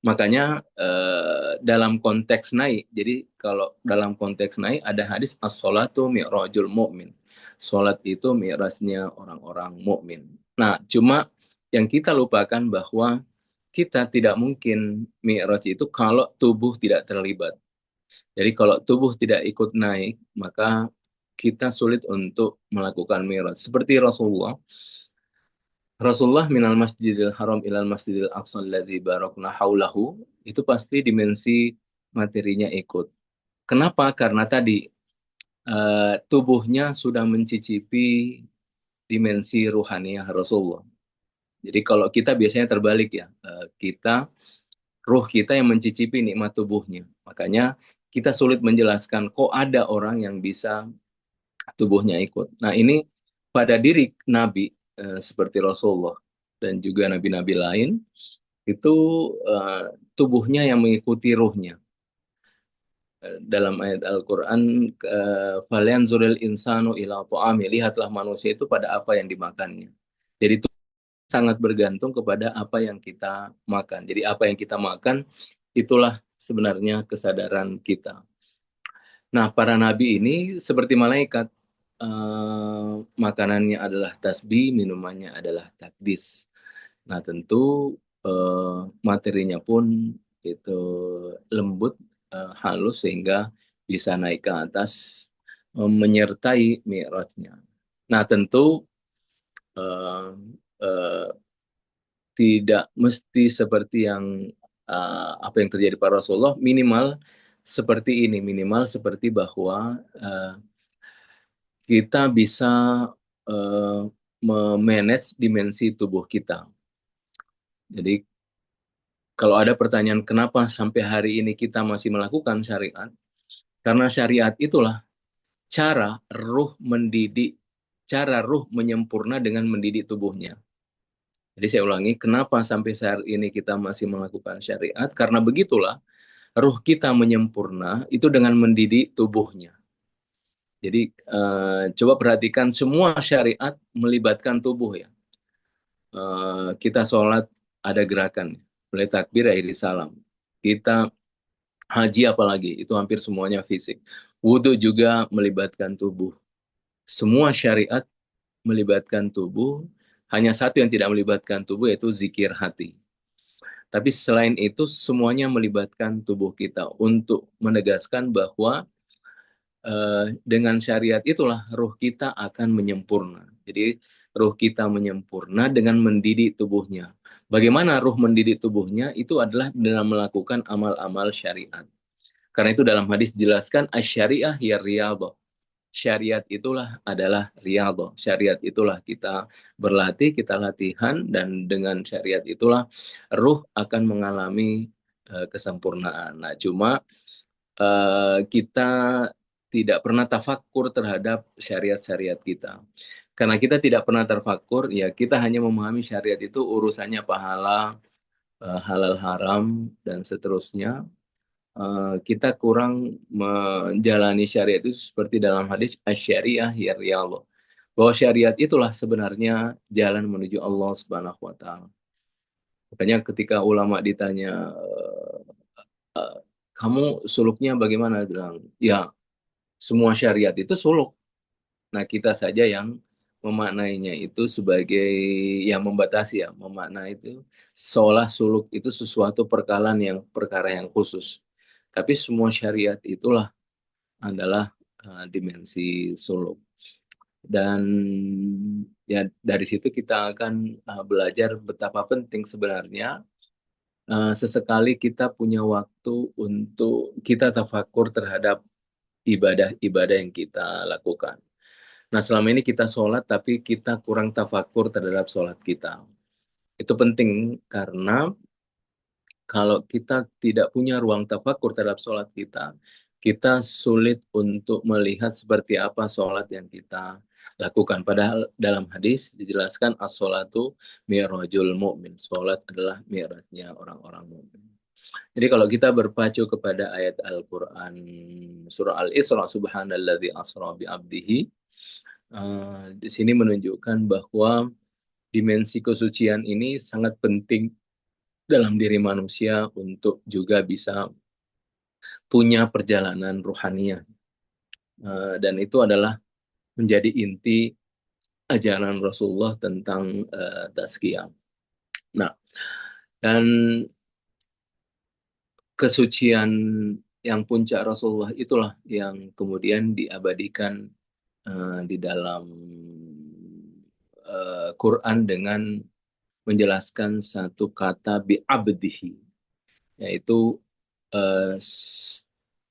Makanya dalam konteks naik, jadi kalau dalam konteks naik ada hadis as-sholatu mi'rajul mu'min. Sholat itu mi'rajnya orang-orang mukmin. Nah, cuma yang kita lupakan bahwa kita tidak mungkin mi'raj itu kalau tubuh tidak terlibat. Jadi kalau tubuh tidak ikut naik, maka kita sulit untuk melakukan mi'raj. Seperti Rasulullah minal masjidil haram ilal masjidil aqsa alladzi barakna haulahu, itu pasti dimensi materinya ikut. Kenapa? Karena tadi tubuhnya sudah mencicipi dimensi ruhaniah Rasulullah. Jadi kalau kita biasanya terbalik ya, ruh kita yang mencicipi nikmat tubuhnya. Makanya kita sulit menjelaskan kok ada orang yang bisa tubuhnya ikut. Nah, ini pada diri Nabi seperti Rasulullah dan juga nabi-nabi lain, itu tubuhnya yang mengikuti ruhnya. Dalam ayat Al-Quran, falyanzuril insanu ila ta'ami, lihatlah manusia itu pada apa yang dimakannya. Jadi itu sangat bergantung kepada apa yang kita makan. Jadi apa yang kita makan, itulah sebenarnya kesadaran kita. Nah, para nabi ini seperti malaikat, makanannya adalah tasbih, minumannya adalah takdis. Nah, tentu materinya pun itu lembut, halus, sehingga bisa naik ke atas, menyertai mi'rajnya. Nah, tentu tidak mesti seperti yang apa yang terjadi pada Rasulullah, minimal seperti ini, minimal seperti bahwa kita bisa memanage dimensi tubuh kita. Jadi kalau ada pertanyaan kenapa sampai hari ini kita masih melakukan syariat, karena syariat itulah cara ruh mendidik, cara ruh menyempurna dengan mendidik tubuhnya. Jadi saya ulangi, kenapa sampai saat ini kita masih melakukan syariat? Karena begitulah ruh kita menyempurna itu dengan mendidik tubuhnya. Jadi coba perhatikan, semua syariat melibatkan tubuh ya. Kita sholat ada gerakan, mulai takbir akhiri salam. Kita haji apalagi, itu hampir semuanya fisik. Wudhu juga melibatkan tubuh. Semua syariat melibatkan tubuh, hanya satu yang tidak melibatkan tubuh, yaitu zikir hati. Tapi selain itu semuanya melibatkan tubuh kita untuk menegaskan bahwa dengan syariat itulah ruh kita akan menyempurna. Jadi ruh kita menyempurna dengan mendidik tubuhnya. Bagaimana ruh mendidik tubuhnya? Itu adalah dalam melakukan amal-amal syariat. Karena itu dalam hadis dijelaskan asy-syariah ya riyadhah. Syariat itulah adalah riyadhah. Syariat itulah kita berlatih, kita latihan, dan dengan syariat itulah ruh akan mengalami kesempurnaan. Nah, cuma kita tidak pernah tafakur terhadap syariat-syariat kita. Karena kita tidak pernah terfakur, ya kita hanya memahami syariat itu urusannya pahala, halal haram, dan seterusnya. Kita kurang menjalani syariat itu seperti dalam hadis asy-syariah ya riyadhah. Bahwa syariat itulah sebenarnya jalan menuju Allah Subhanahu wa taala. Makanya ketika ulama ditanya kamu suluknya bagaimana? Bilang, ya semua syariat itu suluk. Nah, kita saja yang memaknainya itu sebagai yang membatasi ya, memaknai itu seolah suluk itu sesuatu perkara yang khusus. Tapi semua syariat itulah adalah dimensi suluk. Dan ya dari situ kita akan belajar betapa penting sebenarnya sesekali kita punya waktu untuk kita tafakur terhadap ibadah-ibadah yang kita lakukan. Nah, selama ini kita sholat tapi kita kurang tafakur terhadap sholat kita. Itu penting karena kalau kita tidak punya ruang tafakur terhadap sholat kita sulit untuk melihat seperti apa sholat yang kita lakukan. Padahal dalam hadis dijelaskan as-sholatu mi'rajul mu'min. Sholat adalah mi'rajnya orang-orang mu'min. Jadi kalau kita berpacu kepada ayat Al-Quran, surah Al-Isra, subhanalladzi asra bi'abdihi, di sini menunjukkan bahwa dimensi kesucian ini sangat penting dalam diri manusia untuk juga bisa punya perjalanan ruhaniyah. Dan itu adalah menjadi inti ajaran Rasulullah tentang tazkiyah. Nah, dan kesucian yang puncak Rasulullah itulah yang kemudian diabadikan di dalam Quran dengan menjelaskan satu kata bi'abdihi, yaitu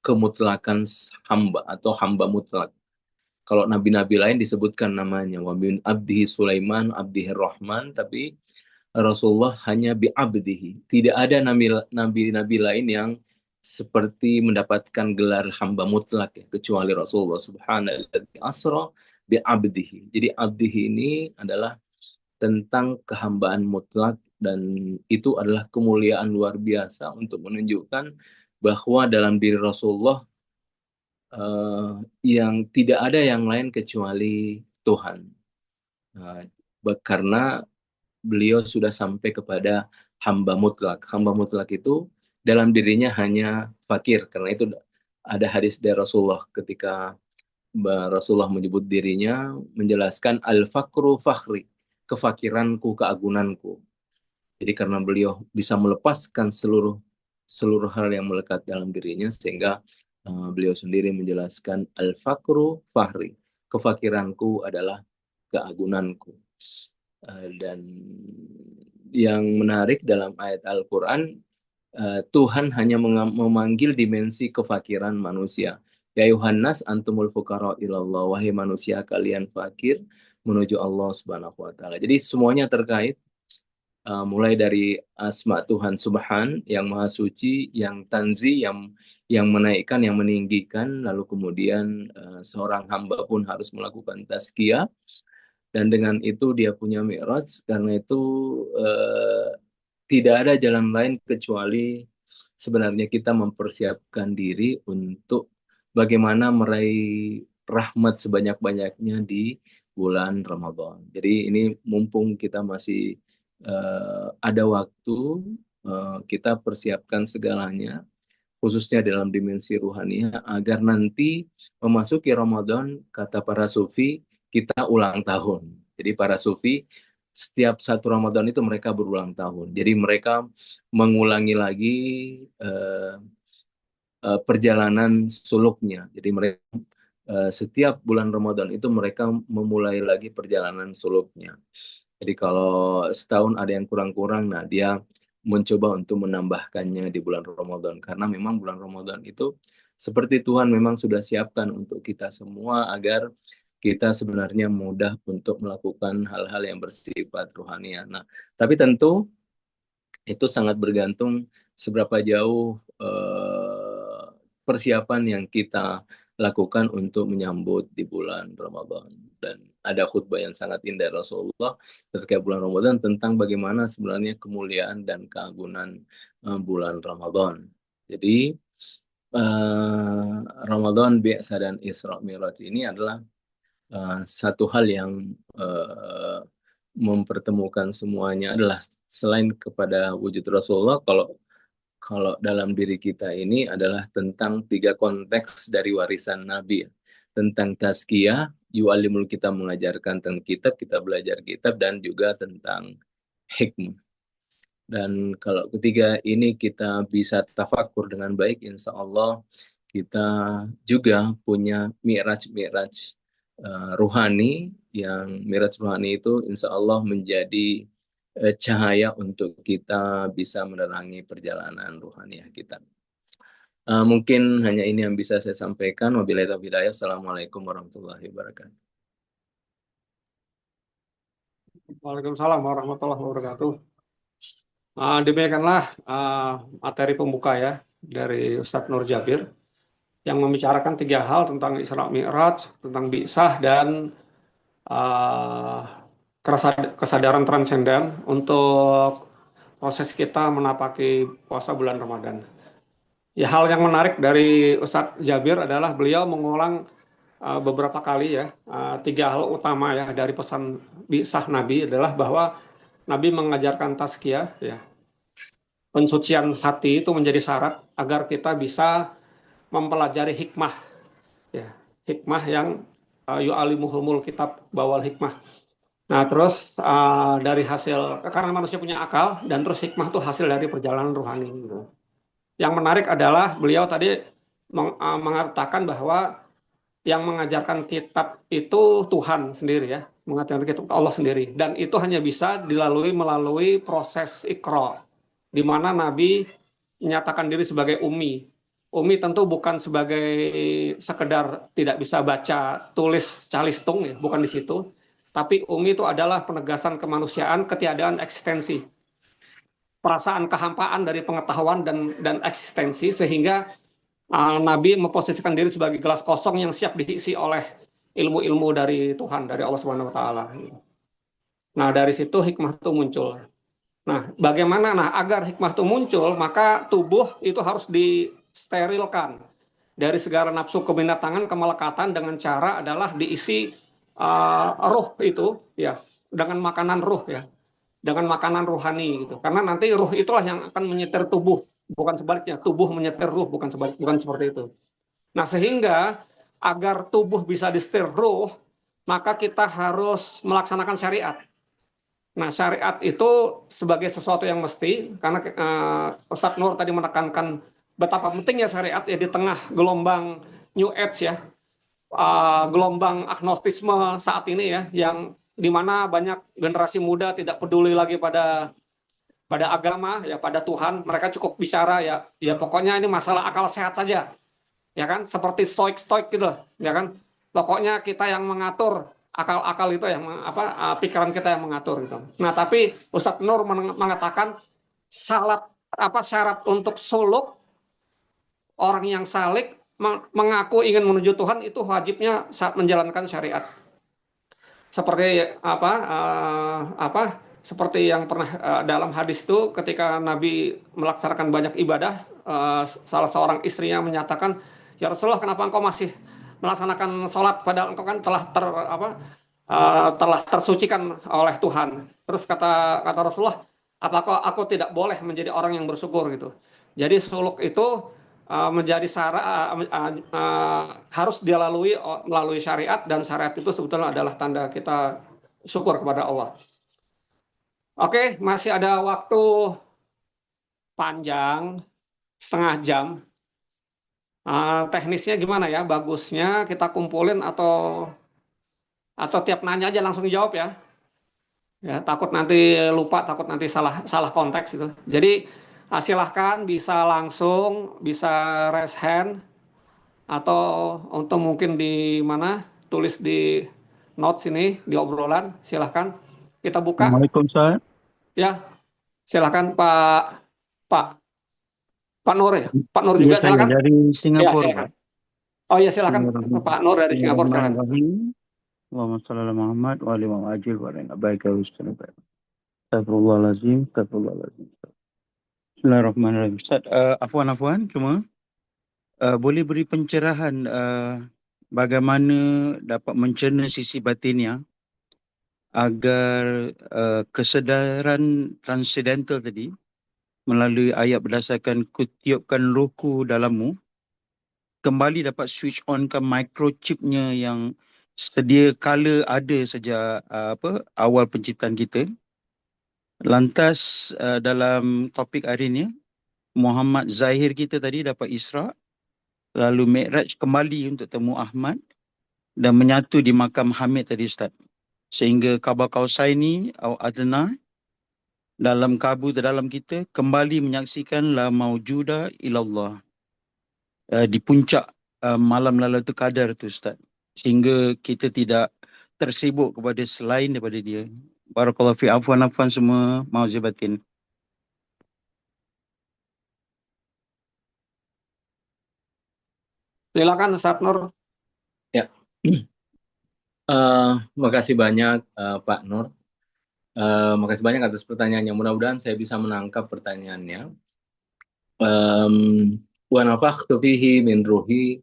kemutlakan hamba atau hamba mutlak. Kalau nabi-nabi lain disebutkan namanya wa min abdihi Sulaiman, abdihi Rahman, tapi Rasulullah hanya bi'abdihi. Tidak ada nabi-nabi lain yang seperti mendapatkan gelar hamba mutlak ya, kecuali Rasulullah subhanallazi asra bi'abdihi. Jadi abdihi ini adalah tentang kehambaan mutlak, dan itu adalah kemuliaan luar biasa untuk menunjukkan bahwa dalam diri Rasulullah yang tidak ada yang lain kecuali Tuhan. Karena beliau sudah sampai kepada hamba mutlak. Hamba mutlak itu dalam dirinya hanya fakir. Karena itu ada hadis dari Rasulullah ketika Rasulullah menyebut dirinya, menjelaskan al-fakru fakhri, kefakiranku, keagunanku. Jadi karena beliau bisa melepaskan seluruh hal yang melekat dalam dirinya, sehingga beliau sendiri menjelaskan al-fakru fakhri, kefakiranku adalah keagunanku. Dan yang menarik dalam ayat Al-Quran, Tuhan hanya memanggil dimensi kefakiran manusia. Ya Yuhannas antumul fuqara ilallah, wahai manusia kalian fakir menuju Allah Subhanahu wa taala. Jadi semuanya terkait, mulai dari asma Tuhan Subhan yang maha suci, yang tanzi, yang menaikkan, yang meninggikan, lalu kemudian seorang hamba pun harus melakukan tazkiyah, dan dengan itu dia punya mi'raj. Karena itu tidak ada jalan lain kecuali sebenarnya kita mempersiapkan diri untuk bagaimana meraih rahmat sebanyak-banyaknya di bulan Ramadan. Jadi ini mumpung kita masih ada waktu, kita persiapkan segalanya, khususnya dalam dimensi ruhaniah, agar nanti memasuki Ramadan, kata para sufi, kita ulang tahun. Jadi para sufi setiap satu Ramadan itu mereka berulang tahun. Jadi mereka mengulangi lagi perjalanan suluknya. Jadi mereka setiap bulan Ramadan itu mereka memulai lagi perjalanan suluknya. Jadi kalau setahun ada yang kurang-kurang, nah dia mencoba untuk menambahkannya di bulan Ramadan. Karena memang bulan Ramadan itu seperti Tuhan memang sudah siapkan untuk kita semua agar kita sebenarnya mudah untuk melakukan hal-hal yang bersifat rohani. Nah, tapi tentu itu sangat bergantung seberapa jauh persiapan yang kita lakukan untuk menyambut di bulan Ramadan. Dan ada khutbah yang sangat indah Rasulullah ketika bulan Ramadan tentang bagaimana sebenarnya kemuliaan dan keagungan bulan Ramadan. Jadi Ramadan, Bi'sa dan Isra Mi'raj ini adalah satu hal yang mempertemukan semuanya adalah selain kepada wujud Rasulullah, kalau dalam diri kita ini adalah tentang 3 konteks dari warisan Nabi. Tentang tazkiyah, yu'alimul, kita mengajarkan tentang kitab, kita belajar kitab, dan juga tentang hikmah. Dan kalau ketiga ini kita bisa tafakur dengan baik, insya Allah kita juga punya mi'raj ruhani, yang mi'raj ruhani itu insya Allah menjadi cahaya untuk kita bisa menerangi perjalanan ruhaniah kita. Mungkin hanya ini yang bisa saya sampaikan. Wabillahi taufiq wal hidayah. Assalamualaikum warahmatullahi wabarakatuh. Waalaikumsalam warahmatullahi wabarakatuh. Demikianlah materi pembuka ya dari Ustadz Nur Jabir yang membicarakan 3 hal tentang Isra Mi'raj, tentang Bi'sah, dan kesadaran transenden untuk proses kita menapaki puasa bulan Ramadan. Ya, hal yang menarik dari Ustadz Jabir adalah beliau mengulang beberapa kali ya 3 hal utama ya dari pesan Bi'sah Nabi adalah bahwa Nabi mengajarkan tazkiyah ya. Pensucian hati itu menjadi syarat agar kita bisa mempelajari hikmah ya, hikmah yang yu'alimuhumul kitab bawal hikmah. Nah, terus dari hasil, karena manusia punya akal, dan terus hikmah itu hasil dari perjalanan rohani gitu. Yang menarik adalah beliau tadi mengatakan bahwa yang mengajarkan kitab itu Tuhan sendiri ya, mengajarkan kitab Allah sendiri, dan itu hanya bisa melalui proses Iqra, di mana Nabi menyatakan diri sebagai ummi. Umi tentu bukan sebagai sekedar tidak bisa baca, tulis, calistung, ya, bukan di situ. Tapi umi itu adalah penegasan kemanusiaan, ketiadaan eksistensi. Perasaan kehampaan dari pengetahuan dan eksistensi, sehingga Nabi memposisikan diri sebagai gelas kosong yang siap diisi oleh ilmu-ilmu dari Tuhan, dari Allah Subhanahu wa Ta'ala. Nah, dari situ hikmah itu muncul. Nah, bagaimana? Nah, agar hikmah itu muncul, maka tubuh itu harus disterilkan dari segala nafsu kebinatangan, kemelekatan, dengan cara adalah diisi ruh itu ya, dengan makanan ruh ya, dengan makanan rohani gitu. Karena nanti ruh itulah yang akan menyetir tubuh, bukan sebaliknya. Tubuh menyetir ruh, bukan seperti itu. Nah, sehingga agar tubuh bisa disetir ruh, maka kita harus melaksanakan syariat. Nah, syariat itu sebagai sesuatu yang mesti, karena Ustadz Nur tadi menekankan betapa pentingnya syariat ya di tengah gelombang New Age ya, gelombang agnostisme saat ini ya, yang dimana banyak generasi muda tidak peduli lagi pada agama ya, pada Tuhan. Mereka cukup bicara ya pokoknya ini masalah akal sehat saja, ya kan, seperti stoik gitu loh, ya kan, pokoknya kita yang mengatur. Akal itu yang pikiran kita yang mengatur gitu. Nah, tapi Ustadz Nur mengatakan syarat untuk suluk orang yang salik mengaku ingin menuju Tuhan itu wajibnya saat menjalankan syariat. Seperti seperti yang pernah dalam hadis itu, ketika Nabi melaksanakan banyak ibadah, salah seorang istrinya menyatakan, "Ya Rasulullah, kenapa engkau masih melaksanakan sholat padahal engkau kan telah tersucikan oleh Tuhan?" Terus kata Rasulullah, "Apakah aku tidak boleh menjadi orang yang bersyukur?" gitu. Jadi suluk itu menjadi syarat, harus dilalui melalui syariat, dan syariat itu sebetulnya adalah tanda kita syukur kepada Allah. Oke, masih ada waktu panjang, setengah jam. Teknisnya gimana ya? Bagusnya kita kumpulin atau tiap nanya aja langsung jawab ya. Ya, takut nanti lupa, takut nanti salah salah konteks itu. Jadi silahkan bisa langsung, bisa raise hand atau untuk mungkin di mana tulis di notes ini di obrolan, silahkan kita buka. Assalamualaikum Ustaz. Ya, silahkan Pak Pak Nur ya. Pak Nur Ya, juga saya silahkan. dari Ya, Singapura, silakan. Pak. Oh ya, silakan Pak Nur dari Singapura, silakan. Bismillahirrahmanirrahim. Allahumma shalli ala Muhammad wa ali Muhammad ajil wa ala baik Ustaz. Astagfirullahalazim, astagfirullahalazim. Bismillahirrahmanirrahim. Ustaz, afwan cuma boleh beri pencerahan bagaimana dapat mencerna sisi batinnya agar kesedaran transidental tadi melalui ayat berdasarkan kutiupkan ruhku dalammu kembali dapat switch on ke microchipnya yang sedia kala ada sejak awal penciptaan kita. Lantas dalam topik hari ini Muhammad Zahir kita tadi dapat Isra, lalu Mi'raj kembali untuk temu Ahmad dan menyatu di makam Hamid tadi Ustaz. Sehingga Kaaba Qausaini atau Adna dalam kabu dalam kita kembali menyaksikan la maujuda ilallah. Di puncak malam Lailatul Qadar tu Ustaz. Sehingga kita tidak tersibuk kepada selain daripada dia. Barakallahu fi afwan semua mauzibatin. Silakan Ustaz Nur. Ya. Makasih banyak Pak Nur. Makasih banyak atas pertanyaannya. Mudah-mudahan saya bisa menangkap pertanyaannya. Wa nafakhtu fihi min ruhi.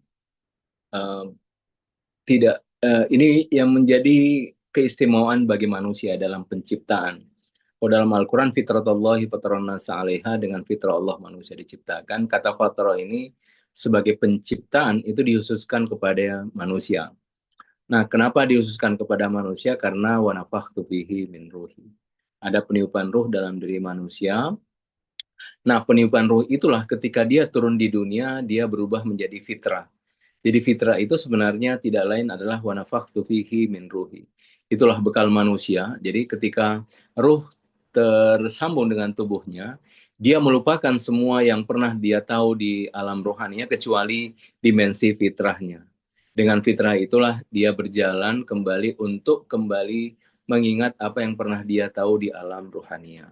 Ini yang menjadi keistimewaan bagi manusia dalam penciptaan. Kalau dalam Al-Quran fitratullahi fatarana sa'alaiha, dengan fitrah Allah manusia diciptakan. Kata fatrah ini sebagai penciptaan itu dikhususkan kepada manusia. Nah, kenapa dikhususkan kepada manusia? Karena wa nafakhtu fihi min ruhi. Ada peniupan ruh dalam diri manusia. Nah, peniupan ruh itulah ketika dia turun di dunia, dia berubah menjadi fitrah. Jadi fitrah itu sebenarnya tidak lain adalah wa nafakhtu fihi min ruhi. Itulah bekal manusia. Jadi ketika ruh tersambung dengan tubuhnya, dia melupakan semua yang pernah dia tahu di alam rohaninya kecuali dimensi fitrahnya. Dengan fitrah itulah dia berjalan kembali untuk kembali mengingat apa yang pernah dia tahu di alam rohania.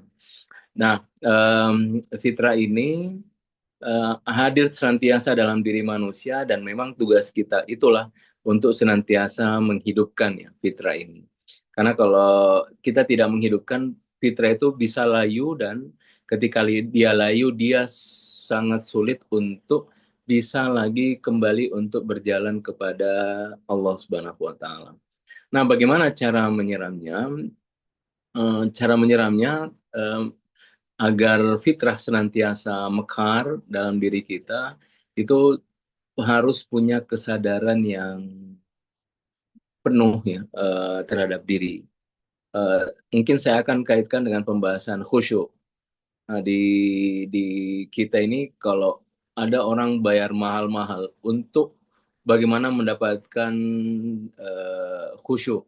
Nah, fitrah ini hadir senantiasa dalam diri manusia dan memang tugas kita itulah untuk senantiasa menghidupkan ya fitrah ini. Karena kalau kita tidak menghidupkan fitrah itu bisa layu dan ketika dia layu dia sangat sulit untuk bisa lagi kembali untuk berjalan kepada Allah Subhanahu wa taala. Nah, bagaimana cara menyiramnya? Cara menyiramnya agar fitrah senantiasa mekar dalam diri kita, itu harus punya kesadaran yang penuh ya terhadap diri. Mungkin saya akan kaitkan dengan pembahasan khusyuk. Nah, di kita ini kalau ada orang bayar mahal-mahal untuk bagaimana mendapatkan khusyuk.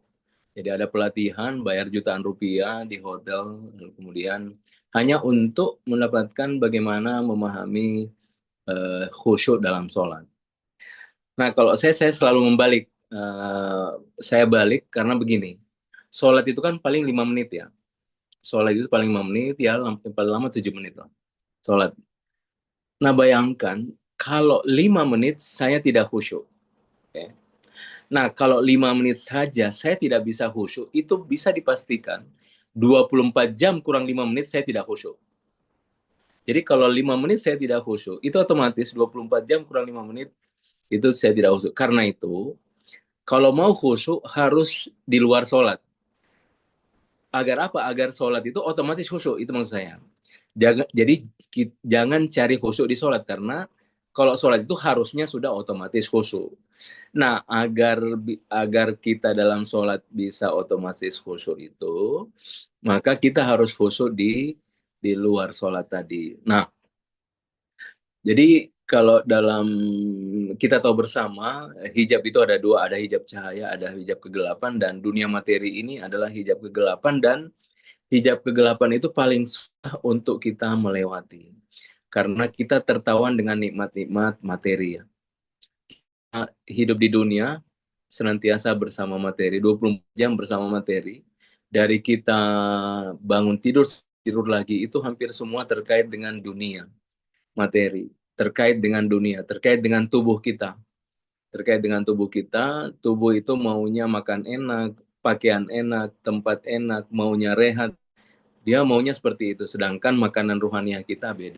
Jadi ada pelatihan bayar jutaan rupiah di hotel, kemudian hanya untuk mendapatkan bagaimana memahami khusyuk dalam sholat. Nah, kalau saya selalu membalik. Saya balik karena begini. Sholat itu kan paling 5 menit ya. Sholat itu paling 5 menit ya, paling lama 7 menit lah. Sholat. Nah, bayangkan kalau 5 menit saya tidak khusyuk. Okay. Nah, kalau 5 menit saja saya tidak bisa khusyuk, itu bisa dipastikan 24 jam kurang 5 menit saya tidak khusyuk. Jadi kalau 5 menit saya tidak khusyuk, itu otomatis 24 jam kurang 5 menit itu saya tidak khusyuk. Karena itu, kalau mau khusyuk harus di luar sholat. Agar apa? Agar sholat itu otomatis khusyuk, itu maksud saya. Jadi jangan cari khusyuk di sholat, karena kalau sholat itu harusnya sudah otomatis khusyuk. Nah, agar kita dalam sholat bisa otomatis khusyuk itu, maka kita harus khusyuk di luar sholat tadi. Nah, jadi kalau dalam kita tahu bersama, hijab itu ada dua, ada hijab cahaya, ada hijab kegelapan, dan dunia materi ini adalah hijab kegelapan, dan hijab kegelapan itu paling susah untuk kita melewati. Karena kita tertawan dengan nikmat-nikmat materi. Ya. Hidup di dunia senantiasa bersama materi, 24 jam bersama materi. Dari kita bangun tidur lagi, itu hampir semua terkait dengan dunia, materi. Terkait dengan dunia, terkait dengan tubuh kita. Terkait dengan tubuh kita, tubuh itu maunya makan enak, pakaian enak, tempat enak, maunya rehat. Dia maunya seperti itu, sedangkan makanan rohaniah kita beda.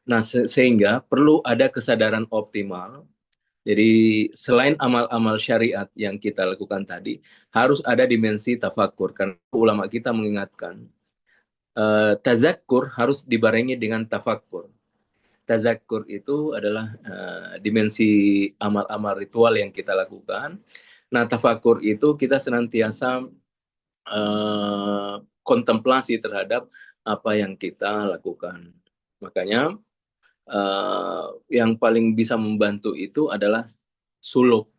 Nah, sehingga perlu ada kesadaran optimal. Jadi selain amal-amal syariat yang kita lakukan tadi, harus ada dimensi tafakur. Karena ulama kita mengingatkan, tazakkur harus dibarengi dengan tafakur. Tazakkur itu adalah dimensi amal-amal ritual yang kita lakukan. Nah, tafakur itu kita senantiasa kontemplasi terhadap apa yang kita lakukan. Makanya yang paling bisa membantu itu adalah suluk.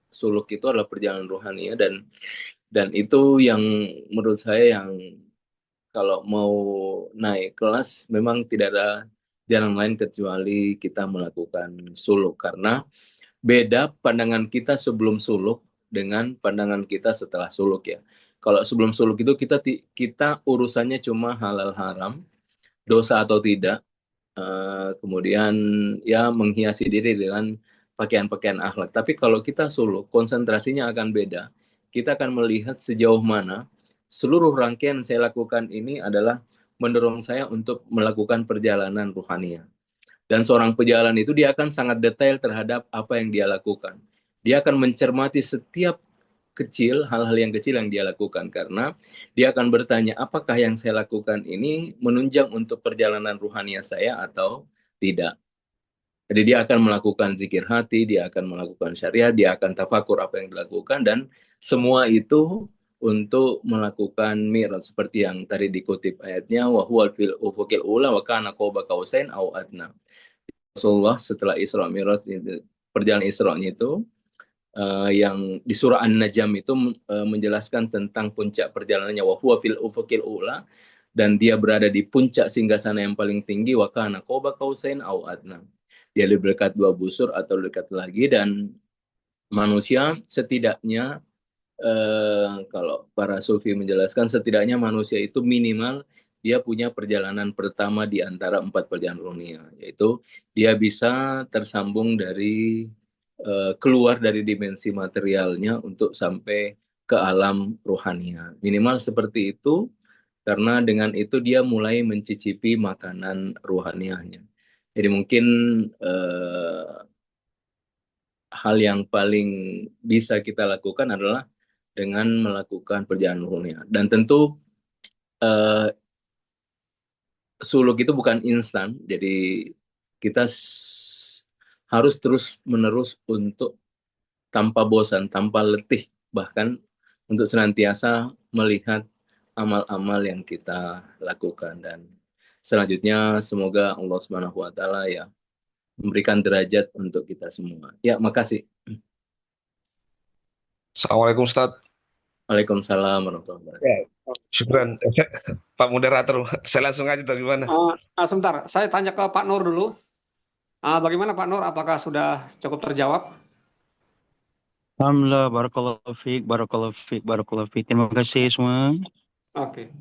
Suluk itu adalah perjalanan rohani ya, dan itu yang menurut saya yang kalau mau naik kelas memang tidak ada jalan lain kecuali kita melakukan suluk, karena beda pandangan kita sebelum suluk dengan pandangan kita setelah suluk ya. Kalau sebelum suluk itu kita urusannya cuma halal haram, dosa atau tidak, kemudian ya menghiasi diri dengan pakaian-pakaian akhlak. Tapi kalau kita suluk, konsentrasinya akan beda. Kita akan melihat sejauh mana seluruh rangkaian saya lakukan ini adalah mendorong saya untuk melakukan perjalanan ruhaniah. Dan seorang pejalan itu dia akan sangat detail terhadap apa yang dia lakukan. Dia akan mencermati setiap hal-hal yang kecil yang dia lakukan, karena dia akan bertanya, apakah yang saya lakukan ini menunjang untuk perjalanan ruhaniah saya atau tidak. Jadi dia akan melakukan zikir hati, dia akan melakukan syariat, dia akan tafakur apa yang dilakukan, dan semua itu untuk melakukan mi'raj seperti yang tadi dikutip ayatnya, wa huwal fil ufuqil ula wa kana qaba qausain au adna. Rasulullah setelah Isra Mi'raj, perjalanan Isra-nya itu yang di surah An-Najm itu menjelaskan tentang puncak perjalanannya, wa huwa fil ufuqil ula, dan dia berada di puncak singgasana yang paling tinggi, wa kana qaba qausain au adna. Dia lebih dekat 2 busur atau dekat lagi, dan manusia setidaknya kalau para sufi menjelaskan, setidaknya manusia itu minimal dia punya perjalanan pertama di antara 4 perjalanan dunia, yaitu dia bisa tersambung dari keluar dari dimensi materialnya untuk sampai ke alam rohania. Minimal seperti itu, karena dengan itu dia mulai mencicipi makanan rohaniahnya. Jadi mungkin hal yang paling bisa kita lakukan adalah dengan melakukan perjalanan rohaniah. Dan tentu suluk itu bukan instan, jadi kita harus terus-menerus untuk tanpa bosan, tanpa letih, bahkan untuk senantiasa melihat amal-amal yang kita lakukan. Dan selanjutnya semoga Allah Subhanahu wa taala ya memberikan derajat untuk kita semua. Ya, makasih. Assalamualaikum Ustaz. Waalaikumsalam warahmatullahi wabarakatuh. Syukran. Pak Moderator, saya langsung aja atau gimana? Sebentar, saya tanya ke Pak Nur dulu. Bagaimana Pak Nur, apakah sudah cukup terjawab? Alhamdulillah, barakallahu fiik, barakallahu fiik, barakallahu fiik. Terima kasih semua. Oke.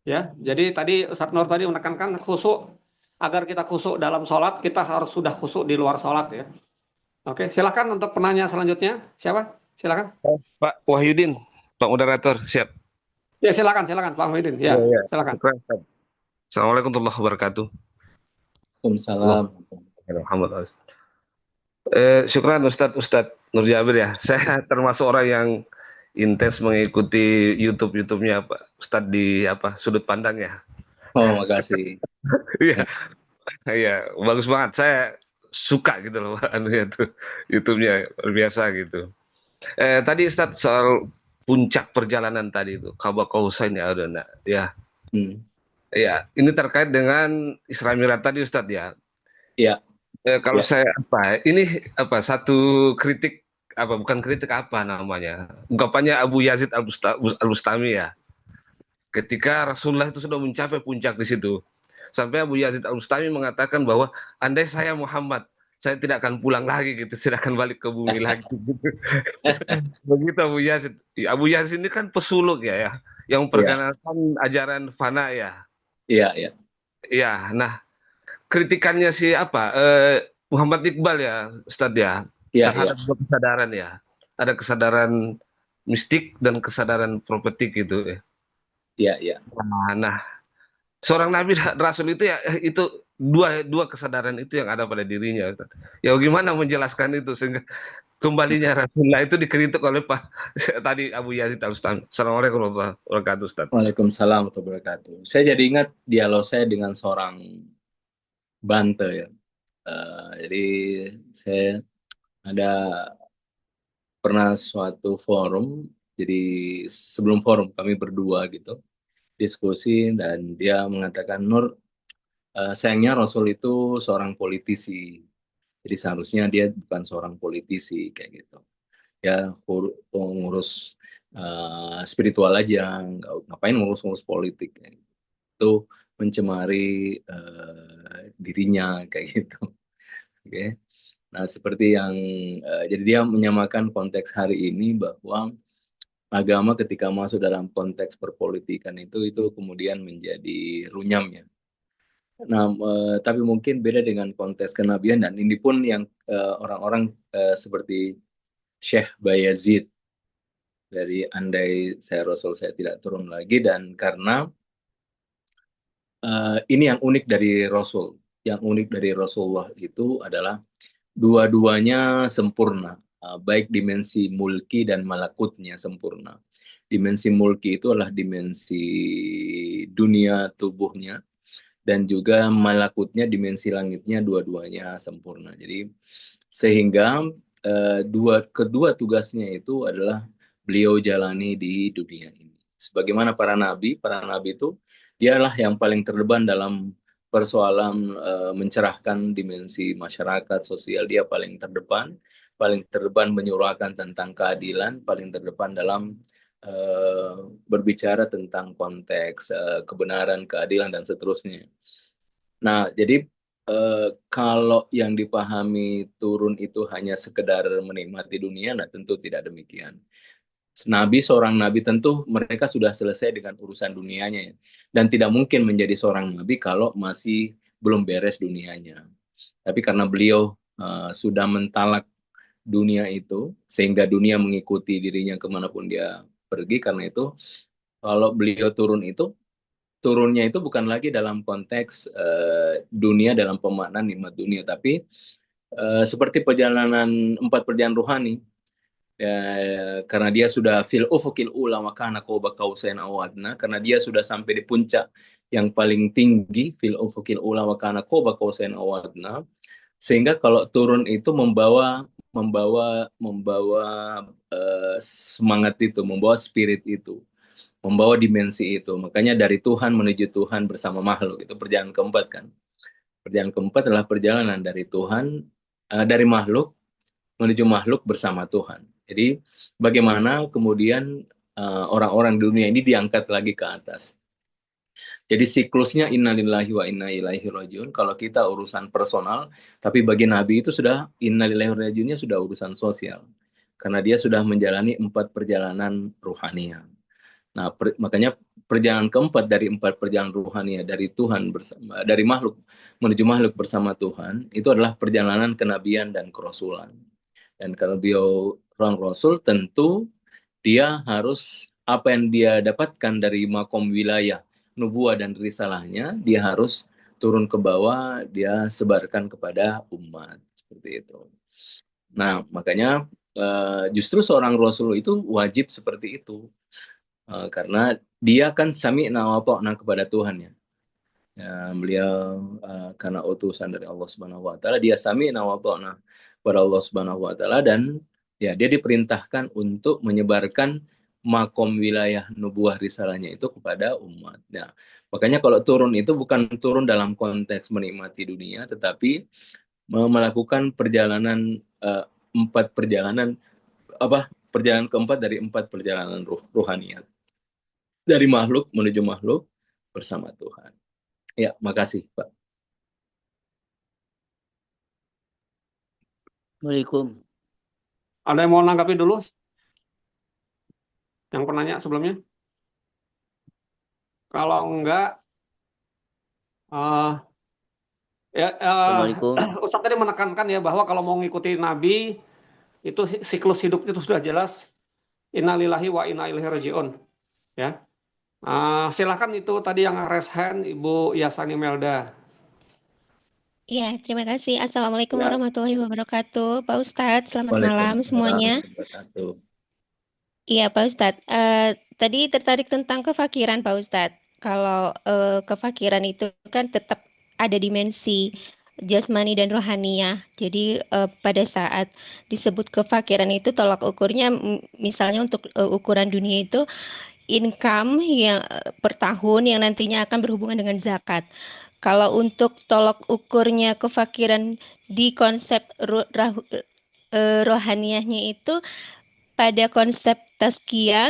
Ya, jadi tadi Ustaz Nur tadi menekankan khusyuk, agar kita khusyuk dalam sholat, kita harus sudah khusyuk di luar sholat ya. Oke, silakan untuk penanya selanjutnya. Siapa? Silakan. Pak Wahyudin, Pak Moderator, siap. Ya, silakan Pak Muhyiddin. Ya, silakan. Assalamualaikum warahmatullahi wabarakatuh. Waalaikumsalam. Alhamdulillah. Syukran Ustadz Nur Jabir ya. Saya termasuk orang yang intens mengikuti YouTube-nya Pak Ustadz di sudut pandang ya. Oh, makasih. Iya. Iya, bagus banget. Saya suka gitu loh anunya tuh YouTube-nya luar biasa gitu. Tadi Ustadz soal puncak perjalanan tadi itu Qaba Qausain ya udah enggak ya. Hmm. Ya, ini terkait dengan Isra Mi'raj tadi Ustadz ya. Ya, Kalau ya. saya ini satu kritik bukan kritik apa namanya? Ungkapannya Abu Yazid Al-Bustami ya. Ketika Rasulullah itu sudah mencapai puncak di situ. Sampai Abu Yazid Al-Bustami mengatakan bahwa andai saya Muhammad, saya tidak akan pulang lagi gitu, tidak akan balik ke bumi lagi gitu. Begitu Abu Yazid. Abu Yazid ini kan pesuluk ya, yang memperkenalkan ajaran fana ya. Iya, iya. Iya, nah kritikannya si Muhammad Iqbal ya, Ustadz ya, Iya, terhadap dua kesadaran ya. Ada kesadaran mistik dan kesadaran profetik gitu ya. Iya, iya. Nah, seorang nabi dan rasul itu ya itu dua kesadaran itu yang ada pada dirinya. Ustadz. Ya gimana menjelaskan itu sehingga kembalinya Rasulullah itu dikritik oleh Pak tadi Abu Yazid Al-Bustami. Assalamualaikum warahmatullahi wabarakatuh, Ustadz. Waalaikumsalam warahmatullahi wabarakatuh. Saya jadi ingat dialog saya dengan seorang Bante ya. Jadi saya ada pernah suatu forum, jadi sebelum forum kami berdua gitu diskusi dan dia mengatakan, Nur, sayangnya Rasul itu seorang politisi, jadi seharusnya dia bukan seorang politisi kayak gitu. Ya ngurus spiritual aja, ngapain ngurus-ngurus politik kayak gitu. Itu mencemari dirinya kayak gitu. Oke. Nah, seperti yang jadi dia menyamakan konteks hari ini bahwa agama ketika masuk dalam konteks perpolitikan itu kemudian menjadi runyam ya. Nah, tapi mungkin beda dengan konteks kenabian dan ini pun yang orang-orang seperti Syekh Bayazid dari andai saya Rasul saya tidak turun lagi dan karena ini yang unik dari Rasul. Yang unik dari Rasulullah itu adalah dua-duanya sempurna, baik dimensi mulki dan malakutnya sempurna. Dimensi mulki itu adalah dimensi dunia tubuhnya, dan juga malakutnya, dimensi langitnya, dua-duanya sempurna. Jadi sehingga kedua tugasnya itu adalah beliau jalani di dunia ini. Sebagaimana para nabi itu dialah yang paling terdepan dalam persoalan mencerahkan dimensi masyarakat sosial. Dia paling terdepan menyuarakan tentang keadilan, paling terdepan dalam berbicara tentang konteks kebenaran, keadilan dan seterusnya. Nah, jadi kalau yang dipahami turun itu hanya sekedar menikmati dunia, nah tentu tidak demikian. Seorang nabi tentu mereka sudah selesai dengan urusan dunianya ya. Dan tidak mungkin menjadi seorang nabi kalau masih belum beres dunianya. Tapi karena beliau sudah mentalak dunia itu, sehingga dunia mengikuti dirinya kemanapun dia pergi, karena itu kalau beliau turunnya itu bukan lagi dalam konteks dunia dalam pemaknaan nikmat dunia, tapi seperti 4 perjalanan rohani. Karena dia sudah fil ufukil ula wa kana qaba qausain aw adna, karena dia sudah sampai di puncak yang paling tinggi fil ufukil ula wa kana qaba qausain aw adna, sehingga kalau turun itu membawa semangat itu, membawa spirit itu, membawa dimensi itu. Makanya dari Tuhan menuju Tuhan bersama makhluk, itu perjalanan keempat kan. Perjalanan keempat adalah perjalanan dari Tuhan, dari makhluk menuju makhluk bersama Tuhan. Jadi bagaimana kemudian orang-orang dunia ini diangkat lagi ke atas. Jadi siklusnya innalillahi wa inna ilaihi rajiun. Kalau kita urusan personal, tapi bagi Nabi itu sudah innalillahi wa inna ilaihi rajiunnya sudah urusan sosial. Karena dia sudah menjalani 4 perjalanan ruhania. Nah, makanya perjalanan keempat dari 4 perjalanan ruhania dari Tuhan dari makhluk menuju makhluk bersama Tuhan itu adalah perjalanan kenabian dan kerasulan. Dan kalau beliau orang Rasul, tentu dia harus apa yang dia dapatkan dari makom wilayah, nubuah dan risalahnya, dia harus turun ke bawah, dia sebarkan kepada umat. Seperti itu. Nah, makanya justru seorang Rasul itu wajib seperti itu. Karena dia kan sami'na wa ta'na kepada Tuhan ya. Ya, beliau karena utusan dari Allah Subhanahu wa taala, dia sami'na wa ata'na kepada Allah Subhanahu wa taala, dan ya dia diperintahkan untuk menyebarkan makom wilayah nubuah risalahnya itu kepada umat. Nah, makanya kalau turun itu bukan turun dalam konteks menikmati dunia, tetapi melakukan perjalanan 4 perjalanan perjalanan keempat dari 4 perjalanan ruhaniyat, dari makhluk menuju makhluk bersama Tuhan. Ya, makasih Pak. Waalaikumsalam. Ada yang mau nanggapi dulu? Yang penanya sebelumnya? Kalau enggak, Assalamualaikum. Ustaz tadi menekankan ya bahwa kalau mau ngikuti Nabi, itu siklus hidup itu sudah jelas. Innalillahi wa inna ilaihi rajiun. Ya. Silakan itu tadi yang raise hand Ibu Yasani Melda. Ya, terima kasih. Assalamualaikum Ya. warahmatullahi wabarakatuh. Pak Ustadz, selamat malam Waalaikumsalam semuanya. warahmatullahi wabarakatuh. Iya, Pak Ustadz. Tadi tertarik tentang kefakiran, Pak Ustadz. Kalau kefakiran itu kan tetap ada dimensi jasmani dan rohaniah. Jadi pada saat disebut kefakiran itu tolak ukurnya, misalnya untuk ukuran dunia itu income yang per tahun yang nantinya akan berhubungan dengan zakat. Kalau untuk tolak ukurnya kefakiran di konsep rohaniahnya itu pada konsep tazkiyah,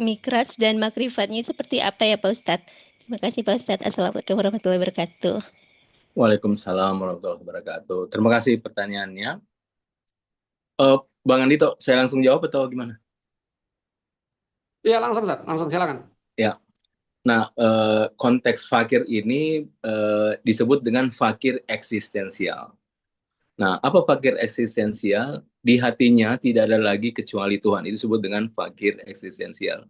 mikraj, dan makrifatnya seperti apa ya Pak Ustadz? Terima kasih Pak Ustadz. Assalamualaikum warahmatullahi wabarakatuh. Waalaikumsalam warahmatullahi wabarakatuh. Terima kasih pertanyaannya. Bang Andito, saya langsung jawab atau gimana? Iya, langsung Ustaz, langsung silakan. Ya. Nah, konteks fakir ini disebut dengan fakir eksistensial. Nah, apa fakir eksistensial? Di hatinya tidak ada lagi kecuali Tuhan. Itu disebut dengan fakir eksistensial.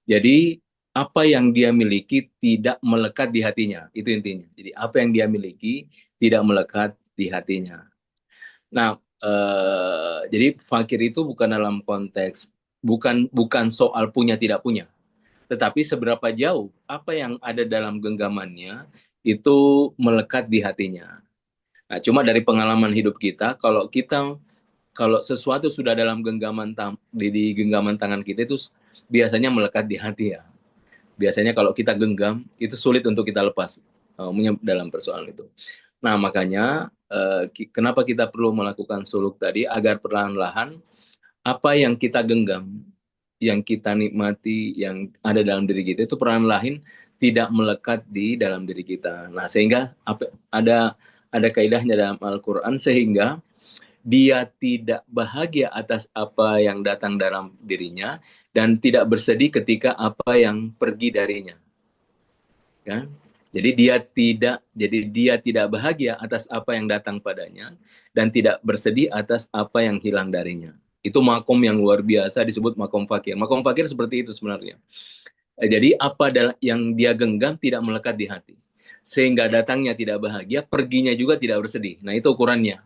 Jadi, apa yang dia miliki tidak melekat di hatinya. Itu intinya. Jadi, apa yang dia miliki tidak melekat di hatinya. Nah, jadi fakir itu bukan dalam konteks, bukan soal punya tidak punya. Tetapi seberapa jauh apa yang ada dalam genggamannya itu melekat di hatinya. Nah, cuma dari pengalaman hidup kita, kalau sesuatu sudah dalam genggaman di genggaman tangan kita itu biasanya melekat di hati ya. Biasanya kalau kita genggam itu sulit untuk kita lepas dalam persoalan itu. Nah, makanya kenapa kita perlu melakukan suluk tadi agar perlahan-lahan apa yang kita genggam, yang kita nikmati, yang ada dalam diri kita itu perlahan-lahan tidak melekat di dalam diri kita. Nah, sehingga ada kaidahnya dalam Al-Quran, sehingga dia tidak bahagia atas apa yang datang dalam dirinya dan tidak bersedih ketika apa yang pergi darinya. Kan? Jadi dia tidak bahagia atas apa yang datang padanya dan tidak bersedih atas apa yang hilang darinya. Itu makom yang luar biasa disebut makom fakir. Makom fakir seperti itu sebenarnya. Jadi apa yang dia genggam tidak melekat di hati. Sehingga datangnya tidak bahagia, perginya juga tidak bersedih. Nah, itu ukurannya.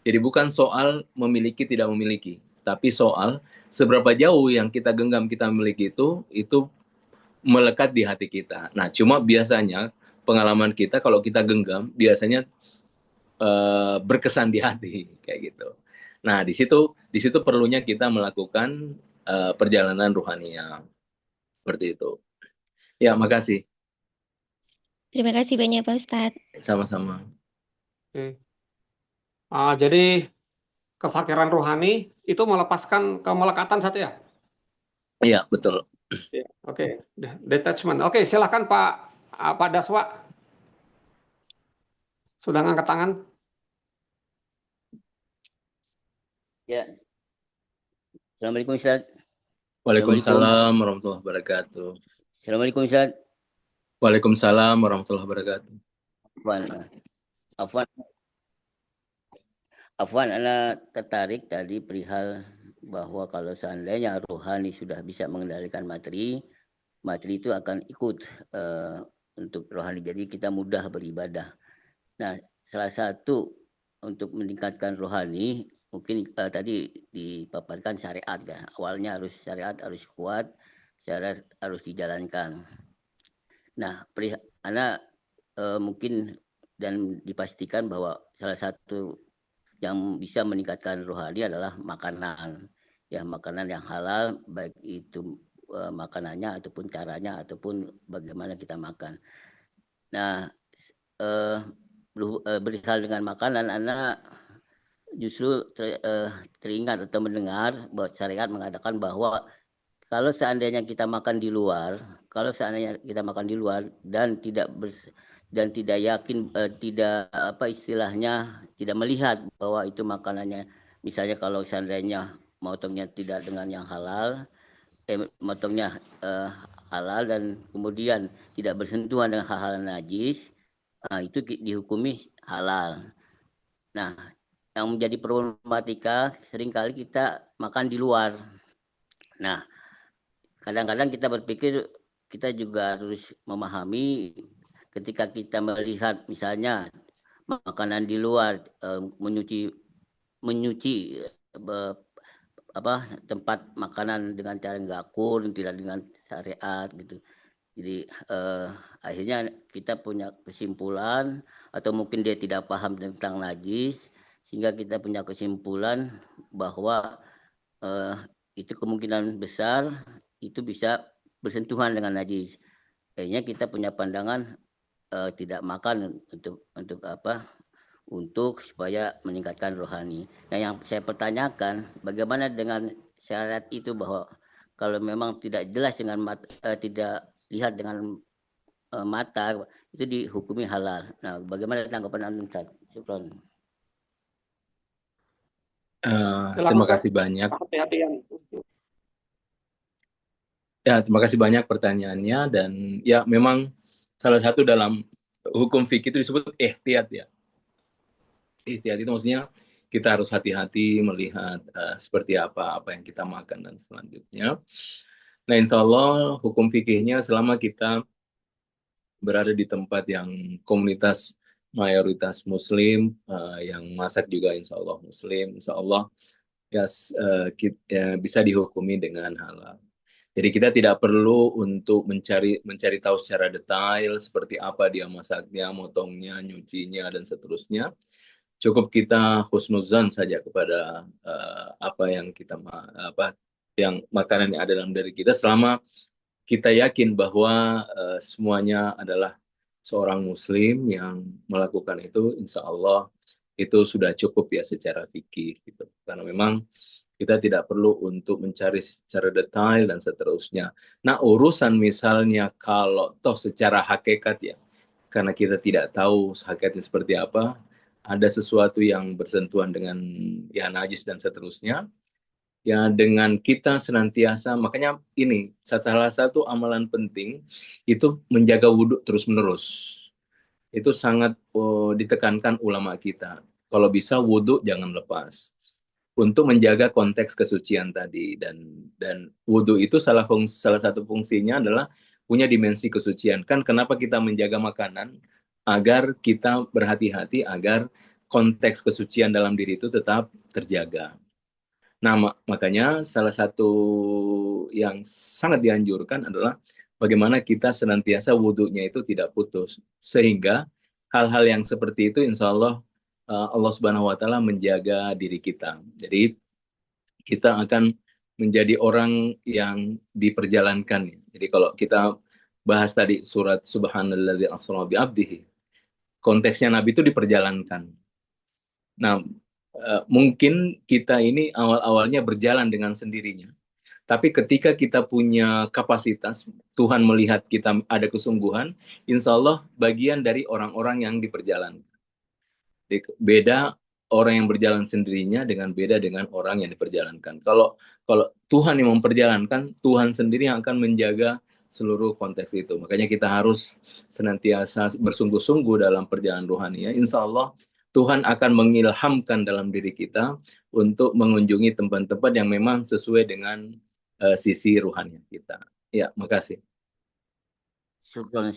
Jadi bukan soal memiliki tidak memiliki, tapi soal seberapa jauh yang kita genggam kita miliki itu melekat di hati kita. Nah, cuma biasanya pengalaman kita kalau kita genggam biasanya berkesan di hati kayak gitu. Nah, di situ perlunya kita melakukan perjalanan ruhaniah seperti itu. Ya, makasih. Terima kasih banyak Pak Ustadz. Sama-sama. Oke. Jadi kefakiran rohani itu melepaskan kemelekatan satu ya? Iya, betul. Ya, oke. Detachment. Oke, silakan Pak Daswa. Sudah ngangkat tangan? Ya. Assalamualaikum Ustaz. Waalaikumsalam warahmatullahi wabarakatuh. Assalamualaikum Ustaz. Waalaikumsalam warahmatullahi wabarakatuh. Afwan, Ana tertarik tadi perihal bahwa kalau seandainya rohani sudah bisa mengendalikan materi itu akan ikut untuk rohani. Jadi kita mudah beribadah. Nah, salah satu untuk meningkatkan rohani mungkin tadi dipaparkan syariat kan. Awalnya syariat harus kuat, syariat harus dijalankan. Nah, Ana mungkin dan dipastikan bahwa salah satu yang bisa meningkatkan rohani adalah makanan, ya makanan yang halal, baik itu makanannya ataupun caranya ataupun bagaimana kita makan. Nah, berhal dengan makanan, anak justru teringat atau mendengar bahwa syariat mengatakan bahwa kalau seandainya kita makan di luar, dan tidak yakin, tidak apa istilahnya, tidak melihat bahwa itu makanannya, misalnya kalau seandainya motongnya tidak dengan yang halal, motongnya halal dan kemudian tidak bersentuhan dengan hal-hal najis, itu dihukumi halal. Nah, yang menjadi problematika seringkali kita makan di luar. Nah, kadang-kadang kita berpikir kita juga harus memahami ketika kita melihat misalnya makanan di luar, menyuci tempat makanan dengan cara gakur, tidak dengan syariat gitu. Jadi akhirnya kita punya kesimpulan, atau mungkin dia tidak paham tentang najis, sehingga kita punya kesimpulan bahwa itu kemungkinan besar itu bisa bersentuhan dengan najis. Akhirnya kita punya pandangan tidak makan untuk apa? Untuk supaya meningkatkan rohani. Nah, yang saya pertanyakan, bagaimana dengan syarat itu, bahwa kalau memang tidak jelas dengan tidak lihat dengan mata, itu dihukumi halal. Nah, bagaimana tanggapan Anda, Ustaz? Syukran. Terima kasih banyak. Ya, terima kasih banyak pertanyaannya, dan ya memang salah satu dalam hukum fikih itu disebut ihtiyat ya. Ihtiyat itu maksudnya kita harus hati-hati melihat seperti apa yang kita makan dan selanjutnya. Nah, insya Allah hukum fikihnya selama kita berada di tempat yang komunitas mayoritas Muslim, yang masak juga insya Allah Muslim, insya Allah bisa dihukumi dengan halal. Jadi kita tidak perlu untuk mencari tahu secara detail seperti apa dia masaknya, motongnya, nyucinya, dan seterusnya. Cukup kita husnuzan saja kepada apa yang makanan yang ada dalam diri kita, selama kita yakin bahwa semuanya adalah seorang Muslim yang melakukan itu, insya Allah itu sudah cukup ya secara fikih gitu. Karena memang kita tidak perlu untuk mencari secara detail dan seterusnya. Nah, urusan misalnya kalau toh secara hakikat ya, karena kita tidak tahu hakikatnya seperti apa, ada sesuatu yang bersentuhan dengan ya najis dan seterusnya, ya dengan kita senantiasa, makanya ini salah satu amalan penting itu menjaga wudhu terus-menerus. Itu sangat ditekankan ulama kita. Kalau bisa wudhu jangan lepas, untuk menjaga konteks kesucian tadi, dan wudhu itu salah satu fungsinya adalah punya dimensi kesucian. Kan kenapa kita menjaga makanan? Agar kita berhati-hati agar konteks kesucian dalam diri itu tetap terjaga. Nah, makanya salah satu yang sangat dianjurkan adalah bagaimana kita senantiasa wudhunya itu tidak putus, sehingga hal-hal yang seperti itu insya Allah Allah Subhanahu wa Ta'ala menjaga diri kita. Jadi kita akan menjadi orang yang diperjalankan. Jadi kalau kita bahas tadi surat Subhanalladzi asra bi abdihi, konteksnya Nabi itu diperjalankan. Nah, mungkin kita ini awal-awalnya berjalan dengan sendirinya. Tapi ketika kita punya kapasitas, Tuhan melihat kita ada kesungguhan, insya Allah bagian dari orang-orang yang diperjalankan. Beda orang yang berjalan sendirinya beda dengan orang yang diperjalankan. Kalau Tuhan yang memperjalankan, Tuhan sendiri yang akan menjaga seluruh konteks itu. Makanya kita harus senantiasa bersungguh-sungguh dalam perjalanan rohani. Insya Allah Tuhan akan mengilhamkan dalam diri kita untuk mengunjungi tempat-tempat yang memang sesuai dengan sisi rohani kita. Ya, makasih. Syukran.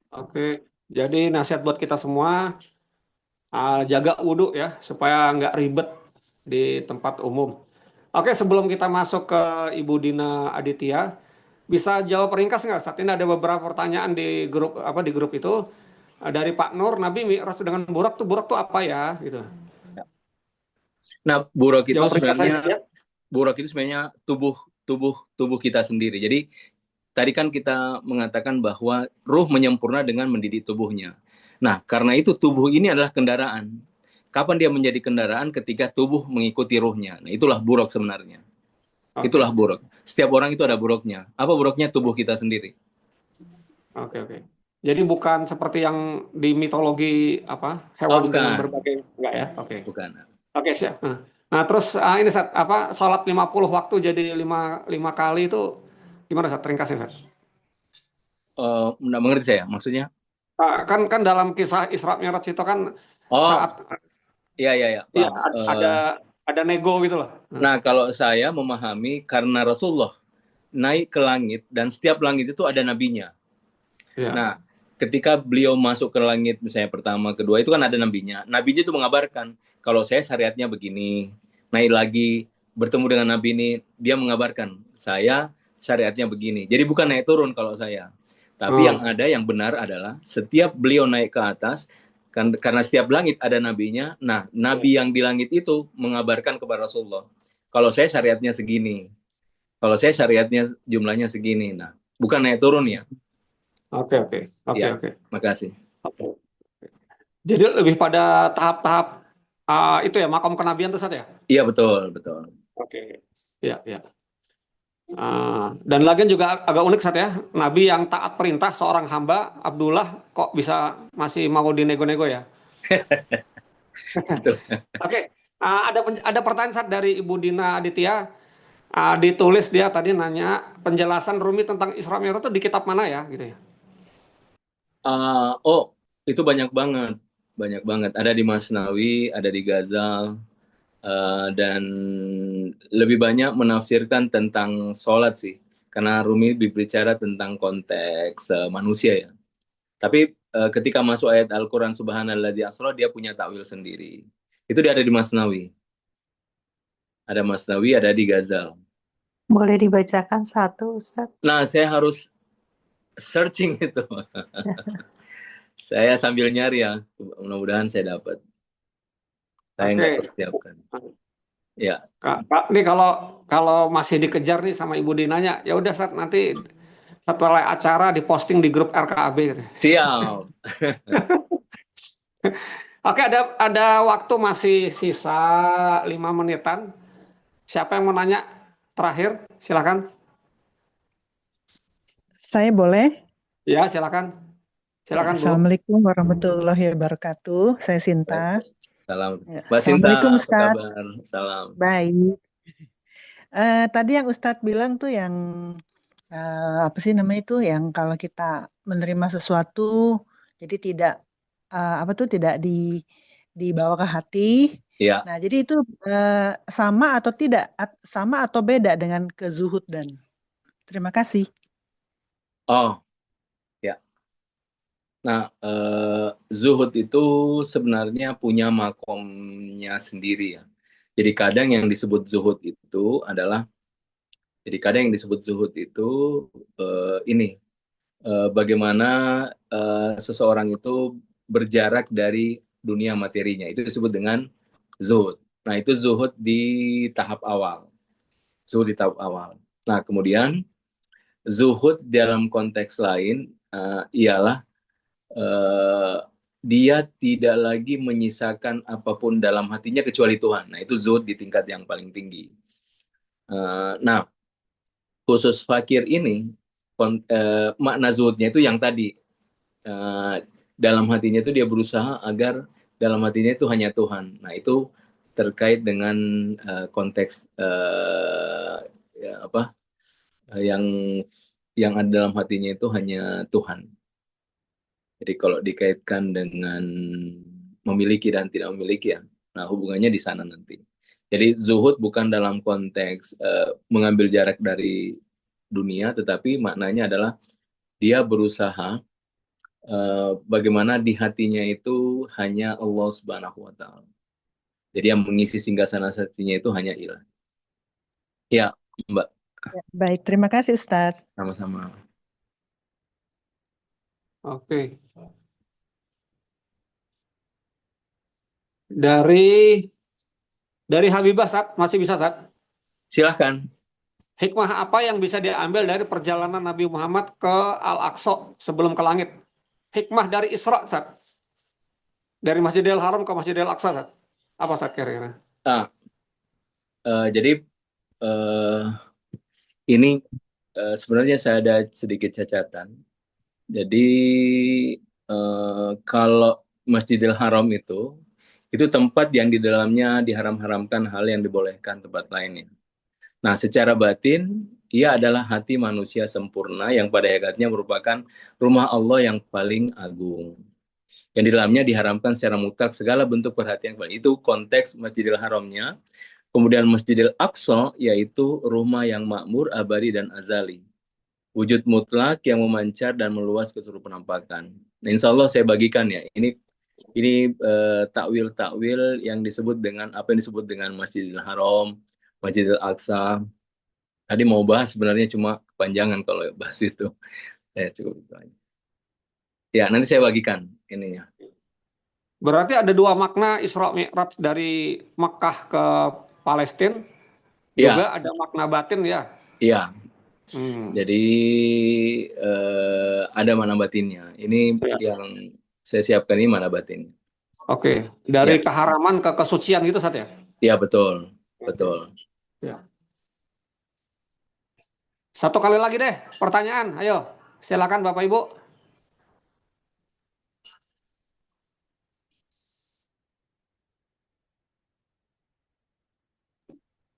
Oke, jadi nasihat buat kita semua, jaga wudhu ya, supaya nggak ribet di tempat umum. Oke, sebelum kita masuk ke Ibu Dina Aditya, bisa jawab ringkas nggak? Saat ini ada beberapa pertanyaan di grup itu. dari Pak Nur, Nabi mi'raj dengan Buraq tuh apa ya gitu. Nah, Buraq itu Jawab ringkas saja ya. sebenarnya tubuh kita sendiri. Jadi tadi kan kita mengatakan bahwa ruh menyempurna dengan mendidik tubuhnya. Nah, karena itu tubuh ini adalah kendaraan. Kapan dia menjadi kendaraan? Ketika tubuh mengikuti ruhnya. Nah, itulah Buraq sebenarnya. Itulah Buraq. Setiap orang itu ada Buraqnya. Apa Buraqnya? Tubuh kita sendiri. Oke. Jadi bukan seperti yang di mitologi hewan dengan berbagai enggak ya? Oke. Bukan. Oke, siap. Nah, terus ini Sat, sholat 50 waktu jadi 5 kali itu gimana Sat? Ringkasnya Sat. Nggak mengerti saya, maksudnya? Kan dalam kisah Isra Mi'raj itu kan saat Iya, ada nego gitu loh. Nah, kalau saya memahami karena Rasulullah naik ke langit dan setiap langit itu ada nabinya. Ya. Nah, ketika beliau masuk ke langit misalnya pertama, kedua itu kan ada nabinya. Nabinya itu mengabarkan kalau saya syariatnya begini. Naik lagi bertemu dengan nabi ini, dia mengabarkan saya syariatnya begini. Jadi bukan naik turun kalau saya. Tapi yang ada yang benar adalah setiap beliau naik ke atas karena setiap langit ada nabinya. Nah, nabi yang di langit itu mengabarkan kepada Rasulullah. Kalau saya syariatnya segini. Kalau saya syariatnya jumlahnya segini. Nah, bukan naik turun ya. Oke. Makasih. Jadi lebih pada tahap-tahap itu ya, makom kenabian itu Sat ya? Iya, betul. Oke. Iya. Dan lagian juga agak unik Sat ya, Nabi yang taat perintah seorang hamba, Abdullah, kok bisa masih mau dinego-nego ya? Oke. Ada pertanyaan Sat dari Ibu Dina Aditya. Ditulis dia tadi nanya penjelasan Rumi tentang Isra Mi'raj itu di kitab mana ya gitu ya? Itu banyak banget. Ada di Masnawi, ada di Ghazal, dan lebih banyak menafsirkan tentang sholat sih. Karena Rumi berbicara tentang konteks manusia ya. Tapi ketika masuk ayat Al-Quran Subhanalladzi asra, dia punya takwil sendiri. Itu dia ada di Masnawi. Ada Masnawi, ada di Ghazal. Boleh dibacakan satu, Ustaz? Nah, saya harus searching itu. Saya sambil nyari ya. Mudah-mudahan saya dapat. Saya nggak persiapkan. Ya. Kak, nih kalau masih dikejar nih sama Ibu Dinanya, ya udah Sat, nanti setelah acara diposting di grup RKAB. Siap. Oke, ada waktu masih sisa 5 menitan. Siapa yang mau nanya terakhir? Silakan. Saya boleh? Ya, silakan. Silakan, Bu. Assalamualaikum warahmatullahi wabarakatuh. Saya Sinta. Salam. Mbak Assalamualaikum, Sinta, Ustaz. apa kabar? Salam. Baik. Tadi yang Ustadz bilang tuh yang apa sih namanya itu, yang kalau kita menerima sesuatu jadi tidak tidak dibawa ke hati. Iya. Nah, jadi itu sama atau beda dengan kezuhudan. Terima kasih. Ya. Nah, zuhud itu sebenarnya punya makomnya sendiri ya. Jadi kadang yang disebut zuhud itu adalah, bagaimana seseorang itu berjarak dari dunia materinya. Itu disebut dengan zuhud. Nah, itu zuhud di tahap awal. Nah, kemudian zuhud dalam konteks lain ialah dia tidak lagi menyisakan apapun dalam hatinya kecuali Tuhan. Nah, itu zuhud di tingkat yang paling tinggi. Nah, khusus fakir ini, makna zuhudnya itu yang tadi. Dalam hatinya itu dia berusaha agar dalam hatinya itu hanya Tuhan. Nah, itu terkait dengan konteks yang ada dalam hatinya itu hanya Tuhan. Jadi kalau dikaitkan dengan memiliki dan tidak memiliki ya, nah hubungannya di sana nanti. Jadi zuhud bukan dalam konteks mengambil jarak dari dunia, tetapi maknanya adalah dia berusaha bagaimana di hatinya itu hanya Allah Subhanahu wa Ta'ala. Jadi yang mengisi singgasana hatinya itu hanya Ilah. Ya, Mbak. Ya, baik, terima kasih Ustaz. Sama-sama. Oke. Dari Habibah, Sat. Masih bisa, Sat? Silahkan. Hikmah apa yang bisa diambil dari perjalanan Nabi Muhammad ke Al-Aqsa sebelum ke langit? Hikmah dari Isra, Sat. Dari Masjidil Haram ke Masjidil Aqsa, Sat. Apa, Sat, kira-kira? Jadi ini sebenarnya saya ada sedikit cacatan. Jadi kalau Masjidil Haram itu tempat yang di dalamnya diharam-haramkan hal yang dibolehkan tempat lainnya. Nah, secara batin, ia adalah hati manusia sempurna yang pada hakikatnya merupakan rumah Allah yang paling agung. Yang di dalamnya diharamkan secara mutlak segala bentuk perhatian. Itu konteks Masjidil Haramnya. Kemudian Masjidil Aqsa, yaitu rumah yang makmur, abadi, dan azali. Wujud mutlak yang memancar dan meluas ke seluruh penampakan. Nah, insya Allah saya bagikan ya. Ini takwil-takwil yang disebut dengan apa yang disebut dengan Masjidil Haram, Masjidil Aqsa. Tadi mau bahas sebenarnya cuma kepanjangan kalau bahas itu. Cukup itu aja. Ya, nanti saya bagikan ininya. Berarti ada dua makna Isra Mi'raj dari Mekah ke Palestina. Juga ada makna batin ya. Iya. Jadi ada mana batinnya. Ini yang saya siapkan ini mana batinnya. Oke, dari keharaman ke kesucian gitu, Sat ya? Iya, betul. Betul. Ya. Satu kali lagi deh pertanyaan. Ayo, silakan Bapak Ibu.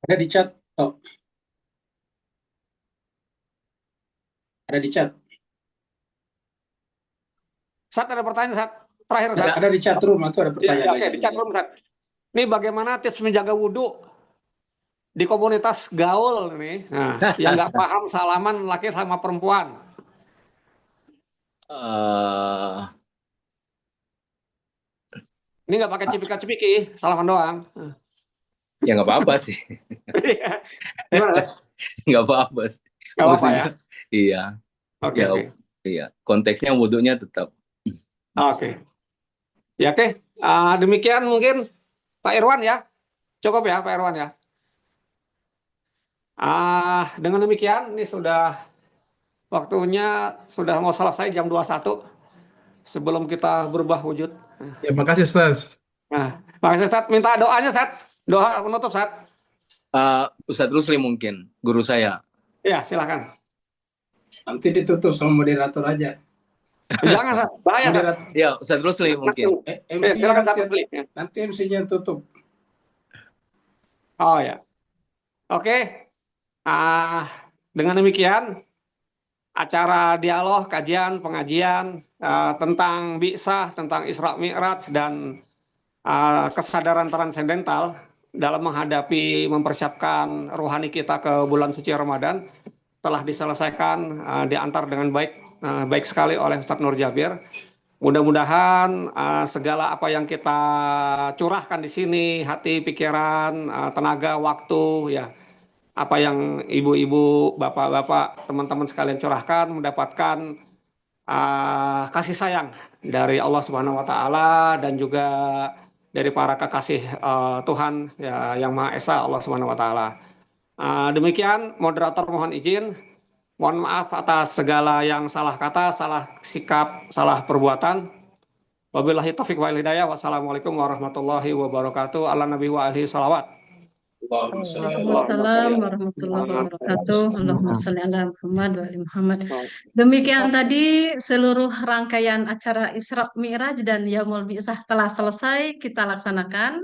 Ada di chat. Ada di chat. Sat, ada pertanyaan, Sat? Terakhir, Sat. Ada di chat room atau ada pertanyaan lagi? Oke, di chat room, Sat. Ini bagaimana tips menjaga wudhu di komunitas gaul nih, yang nggak paham salaman laki sama perempuan. Ini nggak pakai cipika-cipiki, salaman doang. Ya nggak apa-apa sih. Nggak apa-apa sih. Nggak apa-apa ya? Iya. Oke. Iya. Konteksnya wudhunya tetap. Oke. Ya oke. Demikian mungkin Pak Irwan ya. Cukup ya Pak Irwan ya. Dengan demikian ini sudah waktunya sudah mau selesai jam 21 sebelum kita berubah wujud. Ya, makasih Ustaz. Nah, makasih Ustaz. Minta doanya Ustaz. Doa penutup Ustaz. Ustadz Rusli mungkin, guru saya. Ya, silakan. Nanti ditutup sama moderator aja. Jangan, Ustaz. Bahaya. Ya, Ustadz Rusli mungkin. Silakan Ustadz Rusli. Nanti MC-nya tutup. Oh ya. Oke. Dengan demikian acara dialog, kajian, pengajian tentang Bi'sah, tentang Isra Mi'raj dan kesadaran transendental dalam menghadapi mempersiapkan rohani kita ke bulan suci Ramadan telah diselesaikan diantar dengan baik sekali oleh Ustadz Nur Jabir. Mudah-mudahan segala apa yang kita curahkan di sini, hati, pikiran, tenaga, waktu, ya, apa yang ibu-ibu, bapak-bapak, teman-teman sekalian curahkan mendapatkan kasih sayang dari Allah Subhanahu Wa Taala dan juga dari para kekasih Tuhan ya, yang Maha Esa, Allah Subhanahu Wa Taala. Demikian moderator mohon izin, mohon maaf atas segala yang salah kata, salah sikap, salah perbuatan. Wabillahi taufiq wal hidayah. Wassalamualaikum warahmatullahi wabarakatuh. Ala nabi wa alihi salawat. Waalaikumsalam warahmatullahi wabarakatuh. Allahumma sholli ala Muhammad wa ali Muhammad. Demikian tadi seluruh rangkaian acara Isra Mi'raj dan Yaumul Bi'sah telah selesai kita laksanakan.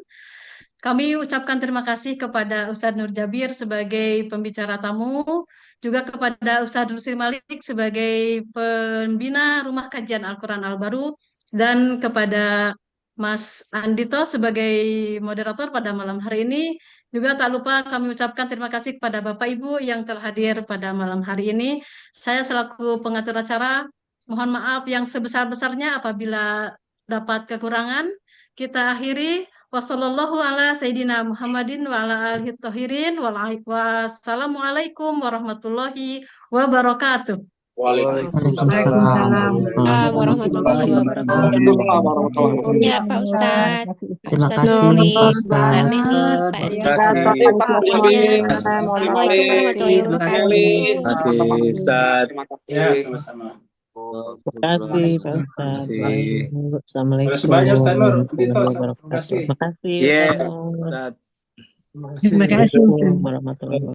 Kami ucapkan terima kasih kepada Ustadz Nur Jabir sebagai pembicara tamu, juga kepada Ustadz Rusli Malik sebagai pembina Rumah Kajian Al-Quran Al-Baru, dan kepada Mas Andito sebagai moderator pada malam hari ini. Juga tak lupa kami ucapkan terima kasih kepada Bapak Ibu yang telah hadir pada malam hari ini. Saya selaku pengatur acara, mohon maaf yang sebesar-besarnya apabila dapat kekurangan. Kita akhiri. Wassallallahu ala Sayyidina Muhammadin wa ala alihi thahirin. Wassalamualaikum warahmatullahi wabarakatuh. Waalaikumsalam warahmatullahi wabarakatuh. Ya, Pak Ustadz. Terima Ustadz kasih Nuri, Pak Mbak Ustadz. Meli, Pak Terima Ustadz. kasih. Semuanya. Assalamualaikum warahmatullahi Terima wabarakatuh. kasih Ustaz. Ya, sama-sama. Terima kasih Pak Ustadz. Terima kasih banyak Ustaz Nur. Dito, terima kasih. Terima kasih Iya, Ustadz Nur. Ustaz. Terima kasih Ustadz. Warahmatullahi wabarakatuh.